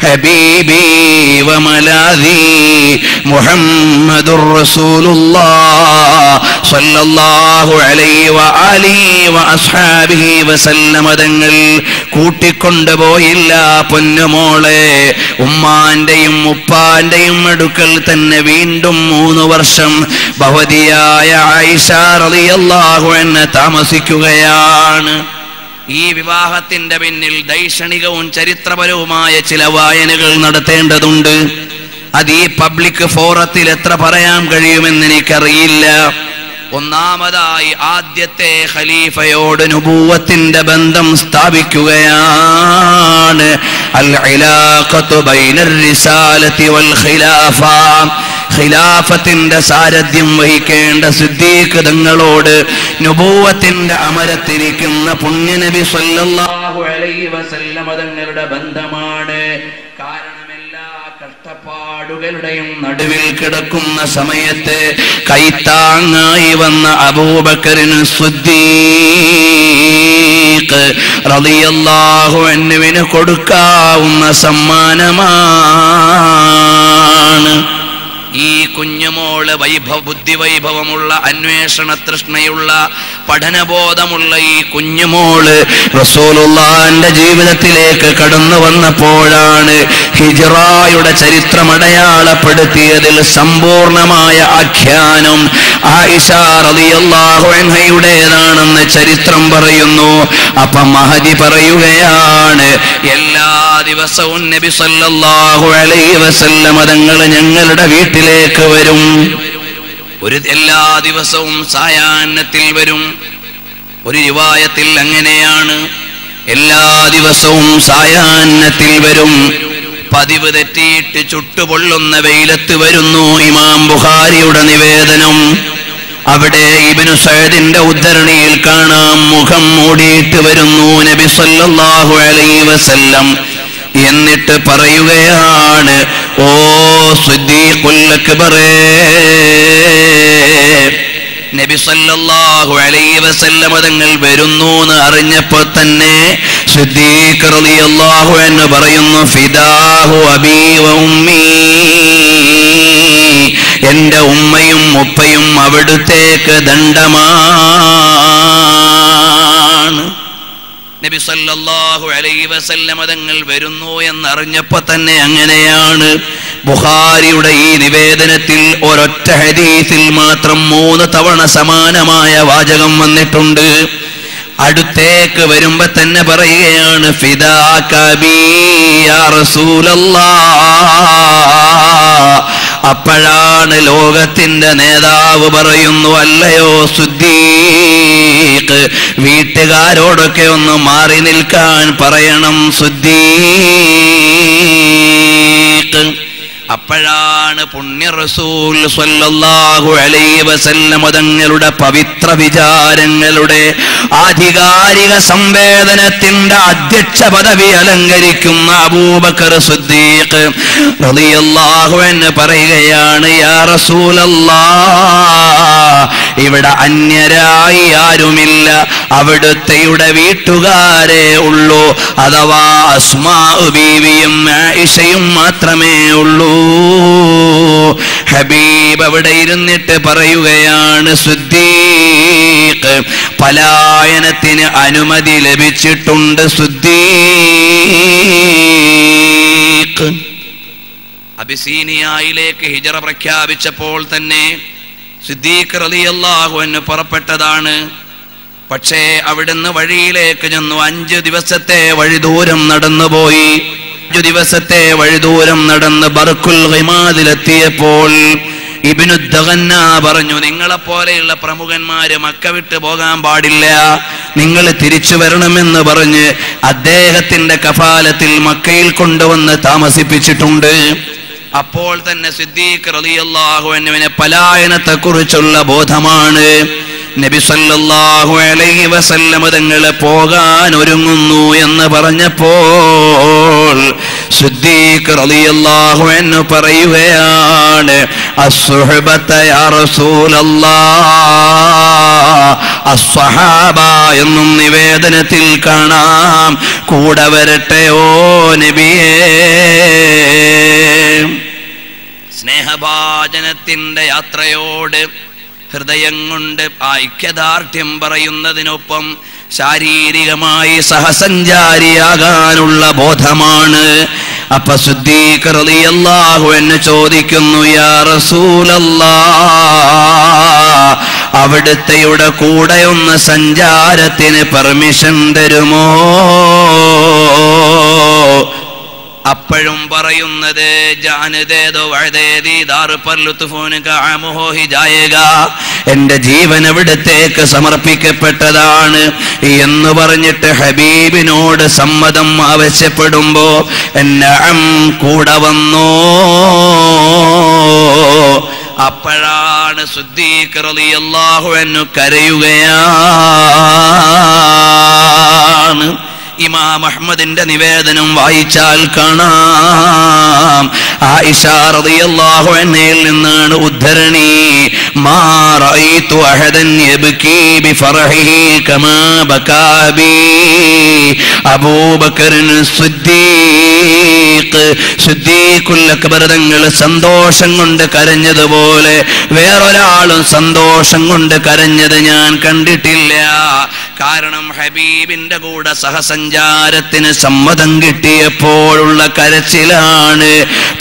ഹബീബി വമലാദി മുഹമ്മദുർ റസൂലുള്ളാഹ് സല്ലല്ലാഹു അലൈഹി വആലിഹി വഅസ്ഹാബിഹി വസല്ലം തങ്ങൾ കൂട്ടിക്കൊണ്ടുപോയില്ല പൊന്നുമോളെ. ഉമ്മാന്റെയും ഉപ്പാന്റെയും അടുക്കൽ തന്നെ വീണ്ടും 3 വർഷം ഭവതിയായ ആയിഷ റളിയല്ലാഹു അൻഹ താമസിക്കുകയാണ്. ഈ വിവാഹത്തിന്റെ പിന്നിൽ ദൈക്ഷണികവും ചരിത്രപരവുമായ ചില വായനകൾ നടത്തേണ്ടതുണ്ട്. അത് ഈ പബ്ലിക് ഫോറത്തിൽ എത്ര പറയാൻ കഴിയുമെന്ന് എനിക്കറിയില്ല. ഒന്നാമതായി ആദ്യത്തെ ഖലീഫയോട് നുബുവത്തിന്റെ ബന്ധം സ്ഥാപിക്കുകയാണ്. അൽ ഇലാഖത്തു ബൈനർ റിസാലത്തി വൽ ഖിലാഫ. ഖിലാഫത്തിന്റെ സാരഥ്യം വഹിക്കേണ്ട സിദ്ദീഖ് തങ്ങളോട് നുബുവത്തിന്റെ അമരത്തിരിക്കുന്ന പുണ്യനബി സല്ലല്ലാഹു അലൈഹി വസല്ലം തങ്ങളുടെ ബന്ധമാണ്. കാരണം എല്ലാ കഷ്ടപ്പാടുകളുടെയും നടുവിൽ കിടക്കുന്ന സമയത്ത് കൈത്താങ്ങായി വന്ന അബൂബക്കറിന് സിദ്ദീഖ് റളിയല്ലാഹു അൻഹുവിന് കൊടുക്കാവുന്ന സമ്മാനമാണ്. ഈ കുഞ്ഞുമോള് ബുദ്ധിവൈഭവമുള്ള, അന്വേഷണ തൃഷ്ണയുള്ള, പഠനബോധമുള്ള ഈ കുഞ്ഞുമോള് റസൂലുള്ളാഹിന്റെ ജീവിതത്തിലേക്ക് കടന്നു വന്നപ്പോഴാണ് ഹിജ്റയുടെ ചരിത്രമടയാളപ്പെടുത്തിയതിൽ സമ്പൂർണമായ ആഖ്യാനം ആയിഷ റളിയല്ലാഹു അൻഹയുടേതാണെന്ന് ചരിത്രം പറയുന്നു. അപ്പം മഹദി പറയുകയാണ്, എല്ലാ ദിവസവും നബി സല്ലല്ലാഹു അലൈഹി വസല്ലം തങ്ങൾ ഞങ്ങളുടെ വീട്ടിലേക്ക് വരും. എല്ലാ ദിവസവും സായാഹ്നത്തിൽ വരും. ഒരു റിവായത്തിൽ അങ്ങനെയാണ്, എല്ലാ ദിവസവും സായാഹ്നത്തിൽ വരും. പതിവ് തെറ്റിയിട്ട് ചുട്ടുപൊള്ളുന്ന വെയിലത്ത് വരുന്നു. ഇമാം ബുഖാരിയുടെ നിവേദനം. അവിടെ ഇബ്നു സഅദിന്റെ ഉദ്ധരണിയിൽ കാണാം, മുഖം മൂടിയിട്ട് വരുന്നു നബി സല്ലല്ലാഹു അലൈഹി വസല്ലം. എന്നിട്ട് പറയുകയാണ്, ഓ സിദ്ദീഖുൽ അക്ബറേ. നബി സല്ലല്ലാഹു അലൈഹി വസല്ലം തങ്ങൾ വരുന്നു എന്ന് അറിഞ്ഞപ്പോൾ തന്നെ സിദ്ദീഖ് റളിയല്ലാഹു അൻഹു പറയുന്നു, ഫിദാഹു അബീ വ ഉമ്മീ. എന്റെ ഉമ്മയും ഉപ്പയും അവിടുത്തേക്ക് ദണ്ഡമാണ്. നബി സല്ലല്ലാഹു അലൈഹി വസല്ലം തങ്ങൾ വരുന്നു എന്നറിഞ്ഞപ്പോൾ തന്നെ അങ്ങനെയാണ്. ബുഖാരിയുടെ ഈ നിവേദനത്തിൽ ഒരൊറ്റ ഹദീസിൽ മാത്രം 3 തവണ സമാനമായ വാചകം വന്നിട്ടുണ്ട്. അടുത്തേക്ക് വരുമ്പോ തന്നെ പറയുകയാണ്, ഫിദാക ബി യാ റസൂലല്ലാഹ്. അപ്പോഴാണ് ലോകത്തിന്റെ നേതാവ് പറയുന്നു, അല്ലയോ സിദ്ദീഖ്, വീട്ടുകാരോടൊക്കെ ഒന്ന് മാറി നിൽക്കാൻ പറയണം സിദ്ദീഖ്. അപ്പോഴാണ് പുണ്യ റസൂൽ സ്വല്ലല്ലാഹു അലൈഹി വസല്ലം തങ്ങളുടെ പവിത്ര വിചാരങ്ങളുടെ ആധികാരിക സംവേദനത്തിന്റെ അധ്യക്ഷ പദവി അലങ്കരിക്കുന്ന അബൂബക്കർ സിദ്ദീഖ് റളിയല്ലാഹു അൻഹു പറയുകയാണ്, യാ റസൂലല്ലാഹ്, ഇവിടെ അന്യരായി ആരുമില്ല, അവിടുത്തെയുടെ വീട്ടുകാരേ ഉള്ളൂ. അഥവാ അസ്മാ ബീവിയും ആയിഷയും മാത്രമേ ഉള്ളൂ. ഹബീബ് അവിടെ ഇരുന്നിട്ട് പറയുകയാണ്, സിദ്ദീഖ്, പലായനത്തിന് അനുമതി ലഭിച്ചിട്ടുണ്ട് സിദ്ദീഖ്. അബിസീനിയയിലേക്ക് ഹിജ്റ പ്രഖ്യാപിച്ചപ്പോൾ തന്നെ സിദ്ദീഖ് റളിയല്ലാഹു അൻഹു പുറപ്പെട്ടതാണ്. പക്ഷേ അവിടുന്ന് വഴിയിലേക്ക് ചെന്നു. 5 ദിവസത്തെ വഴി ദൂരം നടന്നുപോയി. 5 ദിവസത്തെ വഴി ദൂരം നടന്ന് ബർക്കുൽ ഗിമാദിലെത്തിയപ്പോൾ ഇബ്നു ദഗന്ന പറഞ്ഞു, നിങ്ങളെപ്പോലെയുള്ള പ്രമുഖന്മാര് മക്ക വിട്ട് പോകാൻ പാടില്ല, നിങ്ങൾ തിരിച്ചു വരണമെന്ന് പറഞ്ഞ് അദ്ദേഹത്തിന്റെ കഫാലത്തിൽ മക്കയിൽ കൊണ്ടുവന്ന് താമസിപ്പിച്ചിട്ടുണ്ട്. അപ്പോൾ തന്നെ സിദ്ദീഖ് റളിയല്ലാഹു അൻഹുവിനെ പലായനത്തെക്കുറിച്ചുള്ള ബോധമാണ്. നബി സല്ലല്ലാഹു അലൈഹി വസല്ലം തങ്ങളെ പോകാൻ ഒരുങ്ങുന്നു എന്ന് പറഞ്ഞപ്പോൾ സിദ്ദീഖ് റളിയല്ലാഹു അൻഹു പറയുകയാണ്, അസ്സുഹബത യാ റസൂലല്ലാഹ്, അസ്സഹാബ എന്നും നിവേദനത്തിൽ കാണാം. കൂടെ വരട്ടെയോ നബിയേ. സ്നേഹഭാജനത്തിന്റെ യാത്രയോട് ഹൃദയം കൊണ്ട് ഐക്യദാർഢ്യം പറയുന്നതിനൊപ്പം ശാരീരികമായി സഹസഞ്ചാരിയാകാനുള്ള ബോധമാണ്. അപ്പൊ സിദ്ദീഖ് റളിയല്ലാഹു അൻഹു ചോദിക്കുന്നു, യാ റസൂലല്ലാഹ്, അവിടുത്തെയുടെ കൂടെ ഒന്ന് സഞ്ചാരത്തിന് പെർമിഷൻ തരുമോ? അപ്പോഴും പറയുന്നത് എന്റെ ജീവൻ അവിടത്തേക്ക് സമർപ്പിക്കപ്പെട്ടതാണ് എന്ന് പറഞ്ഞിട്ട് ഹബീബിനോട് സമ്മതം ആവശ്യപ്പെടുമ്പോ നഅം കൂടെ വന്നോ? അപ്പോഴാണ് സിദ്ദീഖ് റളിയല്ലാഹു അൻഹു കരയുകയാണ്. ഇമാം അഹ്മദിന്റെ നിവേദനം വായിച്ചാൽ കാണാം, ആയിഷ റളിയല്ലാഹു അൻഹയിൽ നിന്നാണ് ഉദ്ധരണി. മാ റഅയ്തു അഹദൻ യബ്കി ബിഫർഹിഹി കമാ ബകാ ബി അബൂബക്കർ സിദ്ദീഖ്. സിദ്ദീഖുൽ അക്ബർ തങ്ങൾ സന്തോഷം കൊണ്ട് കരഞ്ഞതുപോലെ വേറൊരാളും സന്തോഷം കൊണ്ട് കരഞ്ഞത് ഞാൻ കണ്ടിട്ടില്ല. കാരണം ഹബീബിന്റെ കൂടെ സഹസഞ്ചാരത്തിന് സമ്മതം കിട്ടിയപ്പോഴുള്ള കരച്ചിലാണ്.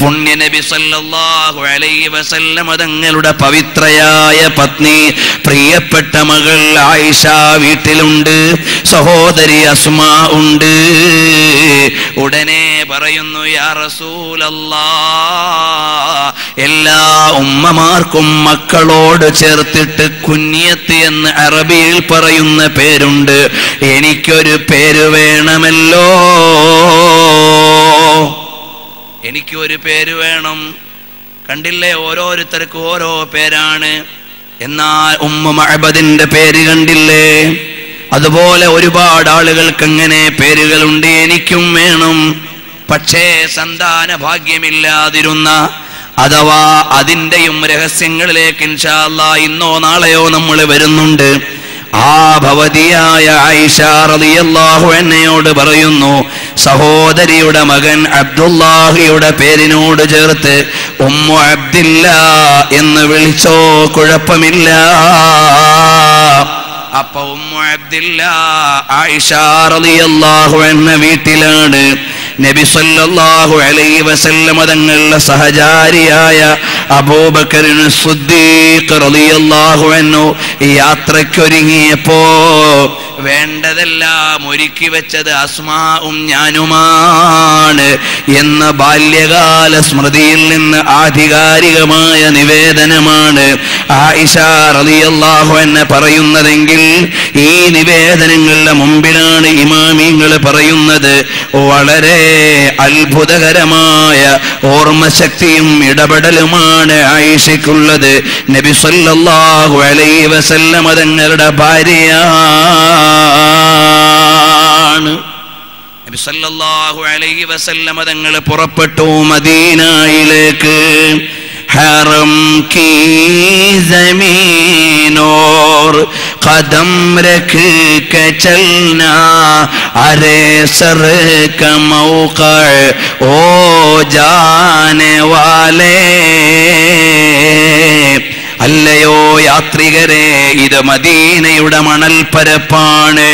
പുണ്യ നബി സല്ലല്ലാഹു അലൈഹി വസല്ലം തങ്ങളുടെ പവിത്രയായ പത്നി പ്രിയപ്പെട്ട മകൾ ആയിഷ വീട്ടിലുണ്ട്, സഹോദരി അസ്മാ ഉണ്ട്. ഉടനെ പറയുന്നു, യാ റസൂലല്ലാഹ്, എല്ലാ ഉമ്മമാർക്കും മക്കളോട് ചേർത്തിട്ട് കുഞ്ഞിയത്ത് എന്ന് അറബിയിൽ പറയുന്ന പേരുണ്ട്, എനിക്കൊരു പേര് വേണമല്ലോ, എനിക്കൊരു പേര് വേണം. കണ്ടില്ലേ, ഓരോരുത്തർക്കും ഓരോ പേരാണ്. എന്നാൽ ഉമ്മ മഅബദിന്റെ പേര് കണ്ടില്ലേ? അതുപോലെ ഒരുപാട് ആളുകൾക്ക് അങ്ങനെ പേരുകളുണ്ട്, എനിക്കും വേണം. പക്ഷേ സന്താന ഭാഗ്യമില്ലാതിരുന്ന, അഥവാ അതിൻ്റെയും രഹസ്യങ്ങളിലേക്ക് ഇൻഷാ അല്ലാഹ് ഇന്നോ നാളെയോ നമ്മൾ വരുന്നുണ്ട്. ആ ഭവതിയായ ആയിഷ റളിയല്ലാഹു അൻഹയോട് പറയുന്നു, സഹോദരിയുടെ മകൻ അബ്ദുല്ലാഹിയുടെ പേരിനോട് ചേർത്ത് ഉമ്മു അബ്ദില്ലാ എന്ന് വിളിച്ചോ, കുഴപ്പമില്ല. അപ്പൊ ഉമ്മു അബ്ദില്ലാ ആയിഷ റളിയല്ലാഹു അൻഹ വീട്ടിലാണ്. നബി സല്ലല്ലാഹു അലൈഹി വസല്ലം തങ്ങളുടെ സഹചാരിയായ അബൂബക്കർ സിദ്ദീഖ് റളിയല്ലാഹു അൻഹു യാത്രയ്ക്കൊരുങ്ങിയപ്പോ വേണ്ടതെല്ലാം ഒരുക്കി വെച്ചത് അസ്മാഉം ഞാനുമാണ് എന്ന ബാല്യകാല സ്മൃതിയിൽ നിന്ന് ആധികാരികമായ നിവേദനമാണ് ആയിഷ റളിയല്ലാഹു അൻഹ പറയുന്നതെങ്കിൽ ഈ നിവേദനങ്ങളുടെ മുമ്പിലാണ് ഇമാമിങ്ങൾ പറയുന്നത് വളരെ അത്ഭുതകരമായ ഓർമ്മശക്തിയും ഇടപെടലുമാണ് ആയിഷയ്ക്കുള്ളത്. നബി സല്ലല്ലാഹു അലൈഹി വസല്ലം തങ്ങളുടെ ഭാര്യയാണ്. നബി സല്ലല്ലാഹു അലൈഹി വസല്ലം തങ്ങൾ പുറപ്പെട്ടു മദീനയിലേക്ക്. हरम की ज़मीन और कदम रख के चलना, अरे सर का मौका ओ जाने वाले. അല്ലയോ യാത്രികരെ, ഇത് മദീനയുടെ മണൽപ്പരപ്പാണ്.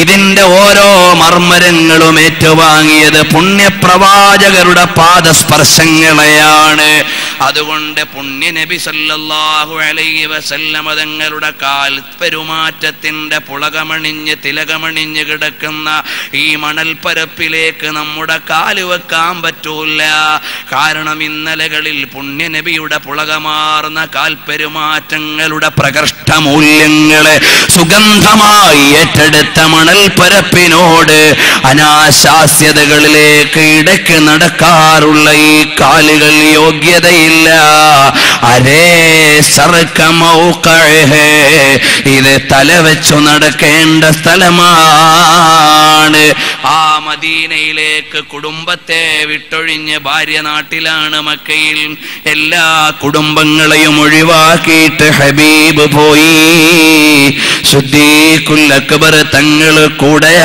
ഇതിന്റെ ഓരോ മർമ്മരങ്ങളും ഏറ്റുവാങ്ങിയത് പുണ്യപ്രവാചകരുടെ പാദസ്പർശങ്ങളെയാണ്. അതുകൊണ്ട് പുണ്യ നബി സല്ലല്ലാഹു അലൈഹി വസല്ലം തങ്ങളുടെ കാൽ പെരുമാറ്റത്തിന്റെ പുളകമണിഞ്ഞ് തിലകമണിഞ്ഞ് കിടക്കുന്ന ഈ മണൽപ്പരപ്പിലേക്ക് നമ്മുടെ കാല് വെക്കാൻ പറ്റൂല. കാരണം ഇന്നലകളിൽ പുണ്യ നബിയുടെ പുളകമാർന്ന കാൽപെരുമാറ്റങ്ങളുടെ പ്രകൃഷ്ട മൂല്യങ്ങളെ സുഗന്ധമായി ഏറ്റെടുത്ത മണൽപ്പരപ്പിനോട് അനാശാസ്യതകളിലേക്ക് ഇടയ്ക്ക് നടക്കാറുള്ള ഈ കാലുകൾ യോഗ്യതയില്ല. അരേ സർക മൗഖഅഹ്, ഇത് തലവെച്ചു നടക്കേണ്ട സ്ഥലമാണ്. ആ മദീനയിലേക്ക് കുടുംബത്തെ വിട്ടൊഴിഞ്ഞ് ഭാര്യ നാട്ടിലാണ് മക്കയിൽ. എല്ലാ കുടുംബങ്ങളെയും ഒഴിവാക്കിയിട്ട് ഹബീബ് പോയി. സിദ്ദീഖുൽ അക്ബർ തങ്ങൾ കൂടെയാണ്.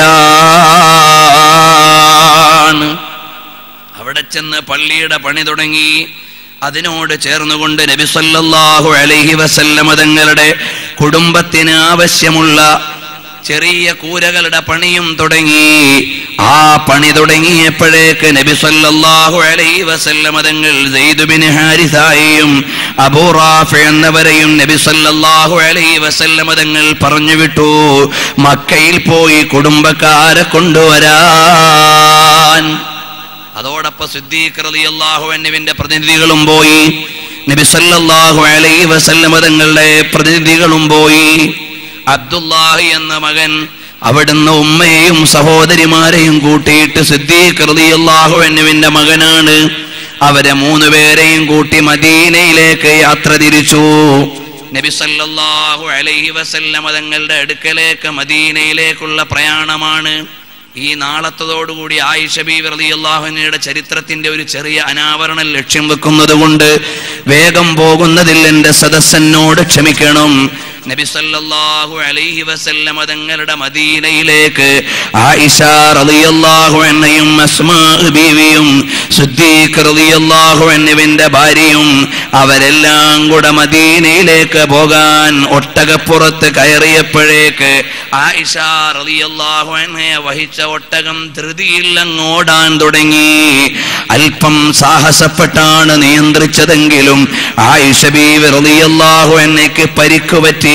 അവിടെ ചെന്ന് പള്ളിയുടെ പണി തുടങ്ങി. അതിനോട് ചേർന്നുകൊണ്ട് നബി സല്ലല്ലാഹു അലൈഹി വസല്ലം തങ്ങളുടെ കുടുംബത്തിന് ആവശ്യമുള്ള ചെറിയ കൂരകളുടെ പണിയും തുടങ്ങി. ആ പണി തുടങ്ങിയപ്പോഴേക്ക് നബി സല്ലല്ലാഹു അലൈഹി വസല്ലം തങ്ങൾ സെയ്ദ് ബിൻ ഹാരിസയെയും അബൂ റാഫി എന്നവരെയും നബി സല്ലല്ലാഹു അലൈഹി വസല്ലം തങ്ങൾ പറഞ്ഞു വിട്ടു, മക്കയിൽ പോയി കുടുംബക്കാരെ കൊണ്ടുവരാൻ. അതോടൊപ്പം സിദ്ദീഖ് റളിയല്ലാഹു അൻഹുവിന്റെ പ്രതിനിധികളും പോയി, നബി സല്ലല്ലാഹു അലൈഹി വസല്ലം തങ്ങളുടെ പ്രതിനിധികളും പോയി. അബ്ദുല്ലാഹി എന്ന മകൻ അവിടുന്ന് ഉമ്മയെയും സഹോദരിമാരെയും കൂട്ടിയിട്ട്, സിദ്ദീഖ് റളിയല്ലാഹു അൻഹുവിന്റെ മകനാണ്, അവരെ 3 പേരെയും കൂട്ടി മദീനയിലേക്ക് യാത്ര തിരിച്ചു. നബി സല്ലല്ലാഹു അലൈഹി വസല്ലം തങ്ങളുടെ അടുക്കലേക്ക് മദീനയിലേക്കുള്ള പ്രയാണമാണ്. ഈ നാളത്തതോടുകൂടി ആയിഷ ബീവി റളിയല്ലാഹു അൻഹയുടെ ചരിത്രത്തിന്റെ ഒരു ചെറിയ അനാവരണം ലക്ഷ്യം വെക്കുന്നത് കൊണ്ട് വേഗം പോകുന്നതിൽ എൻ്റെ സദസ്സനോട് ക്ഷമിക്കണം. നബി സല്ലല്ലാഹു അലൈഹി വസല്ലം തങ്ങളുടെ മദീനയിലേക്ക് ആയിഷ റളിയല്ലാഹു അൻഹയും അസ്മാ ബീവിയും സിദ്ദീഖ് റളിയല്ലാഹു അൻഹുവിന്റെ ഭാര്യയും അവരെല്ലാം കൂടെ മദീനയിലേക്ക് പോകാൻ ഒട്ടകപ്പുറത്ത് കയറിയപ്പോഴേക്ക് ആയിഷ റളിയല്ലാഹു അൻഹയെ വഹിച്ച ഒട്ടകം ധൃതിയിൽ അങ്ങോടാൻ തുടങ്ങി. അല്പം സാഹസപ്പെട്ടാണ് നിയന്ത്രിച്ചതെങ്കിലും ആയിഷ ബീവി റളിയല്ലാഹു അൻഹയ്ക്ക് പരിക്ക് പറ്റി.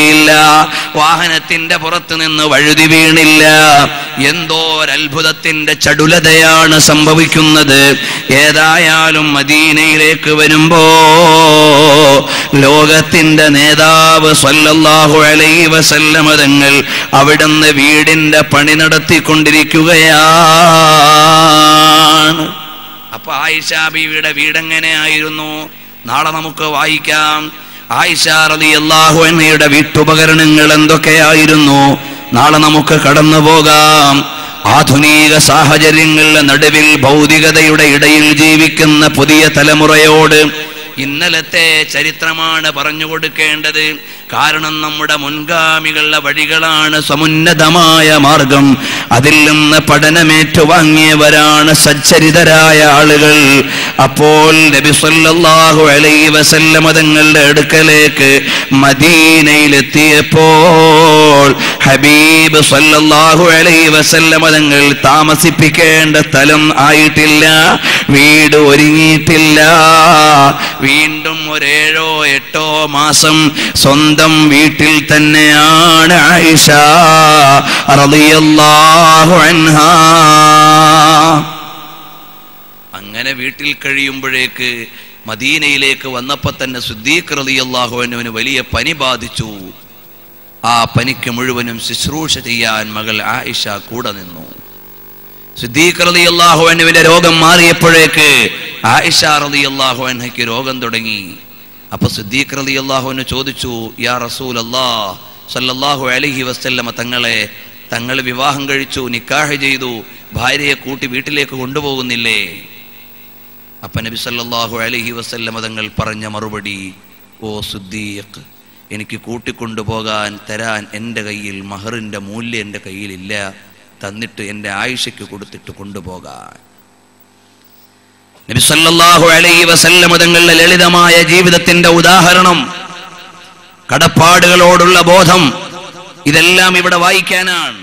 വാഹനത്തിന്റെ പുറത്ത് നിന്ന് വഴുതി വീണില്ല. എന്തോ ഒരത്ഭുതത്തിന്റെ ചടുലതയാണ് സംഭവിക്കുന്നത്. ഏതായാലും മദീനയിലേക്ക് വരുമ്പോ ലോകത്തിന്റെ നേതാവ് സല്ലല്ലാഹു അലൈഹി വസല്ലം തങ്ങൾ അവിടുന്ന് വീടിന്റെ പണി നടത്തിക്കൊണ്ടിരിക്കുകയാണ്. അപ്പൊ ആയിഷ ബീവിയുടെ വീടെങ്ങനെയായിരുന്നു? നാളെ നമുക്ക് വായിക്കാം. ആയിഷ റളിയല്ലാഹു അൻഹയുടെ വീട്ടുപകരണങ്ങൾ എന്തൊക്കെയായിരുന്നു? നാളെ നമുക്ക് കടന്നു പോകാം. ആധുനിക സാഹചര്യങ്ങളുടെ നടുവിൽ ഭൗതികതയുടെ ഇടയിൽ ജീവിക്കുന്ന പുതിയ തലമുറയോട് ഇന്നലത്തെ ചരിത്രമാണ് പറഞ്ഞു കൊടുക്കേണ്ടത്. കാരണം നമ്മുടെ മുൻഗാമികളുടെ വഴികളാണ് സമുന്നതമായ മാർഗം. അതിൽ നിന്ന് പഠനമേറ്റുവാങ്ങിയവരാണ് സച്ചരിതരായ ആളുകൾ. അപ്പോൾ നബി സല്ലല്ലാഹു അലൈഹി വസല്ലം തങ്ങളുടെ അടുക്കലേക്ക് മദീനയിലെത്തിയപ്പോൾ ഹബീബ് സല്ലല്ലാഹു അലൈഹി വസല്ലം തങ്ങൾ താമസിപ്പിക്കേണ്ട സ്ഥലം ആയിട്ടില്ല, വീട് ഒരുങ്ങിയിട്ടില്ല. വീണ്ടും 7-8 മാസം സ്വന്തം വീട്ടിൽ തന്നെയാണ് ആയിഷ റളിയല്ലാഹു അൻഹാ. അങ്ങനെ വീട്ടിൽ കഴിയുമ്പോഴേക്ക് മദീനയിലേക്ക് വന്നപ്പോൾ തന്നെ സിദ്ദീഖ് റളിയല്ലാഹു അൻഹുവിന് വലിയ പനി ബാധിച്ചു. ആ പനിക്ക് മുഴുവനും ശുശ്രൂഷ ചെയ്യാൻ മകൾ ആയിഷ കൂടെ നിന്നു. സിദ്ദീഖ് റളിയല്ലാഹു അൻഹുവിന്റെ രോഗം മാറിയപ്പോഴേക്ക് ആയിഷ റളിയല്ലാഹു അൻഹയ്ക്ക് രോഗം തുടങ്ങി. അപ്പൊ സിദ്ദീഖ് റളിയല്ലാഹു അൻഹു ചോദിച്ചു, യാ റസൂലല്ലാഹ് സല്ലല്ലാഹു അലൈഹി വസല്ലം തങ്ങളെ, തങ്ങൾ വിവാഹം കഴിച്ചു, നിക്കാഹ് ചെയ്തു, ഭാര്യയെ കൂട്ടി വീട്ടിലേക്ക് കൊണ്ടുപോകുന്നില്ലേ? അപ്പൊ നബി സല്ലല്ലാഹു അലൈഹി വസല്ലം തങ്ങൾ പറഞ്ഞ മറുപടി, ഓ സിദ്ദീഖ്, എനിക്ക് കൂട്ടിക്കൊണ്ടുപോകാൻ തരാൻ എൻ്റെ കയ്യിൽ മഹറിന്റെ മൂല്യം എൻ്റെ കയ്യിലില്ല, തന്നിട്ട് എൻ്റെ ആയിഷയ്ക്ക് കൊടുത്തിട്ട് കൊണ്ടുപോകാൻ. നബി സല്ലല്ലാഹു അലൈഹി വസല്ലം തങ്ങളുടെ ലളിതമായ ജീവിതത്തിന്റെ ഉദാഹരണം, കടപ്പാടുകളോടുള്ള ബോധം, ഇതെല്ലാം ഇവിടെ വായിക്കാനാണ്.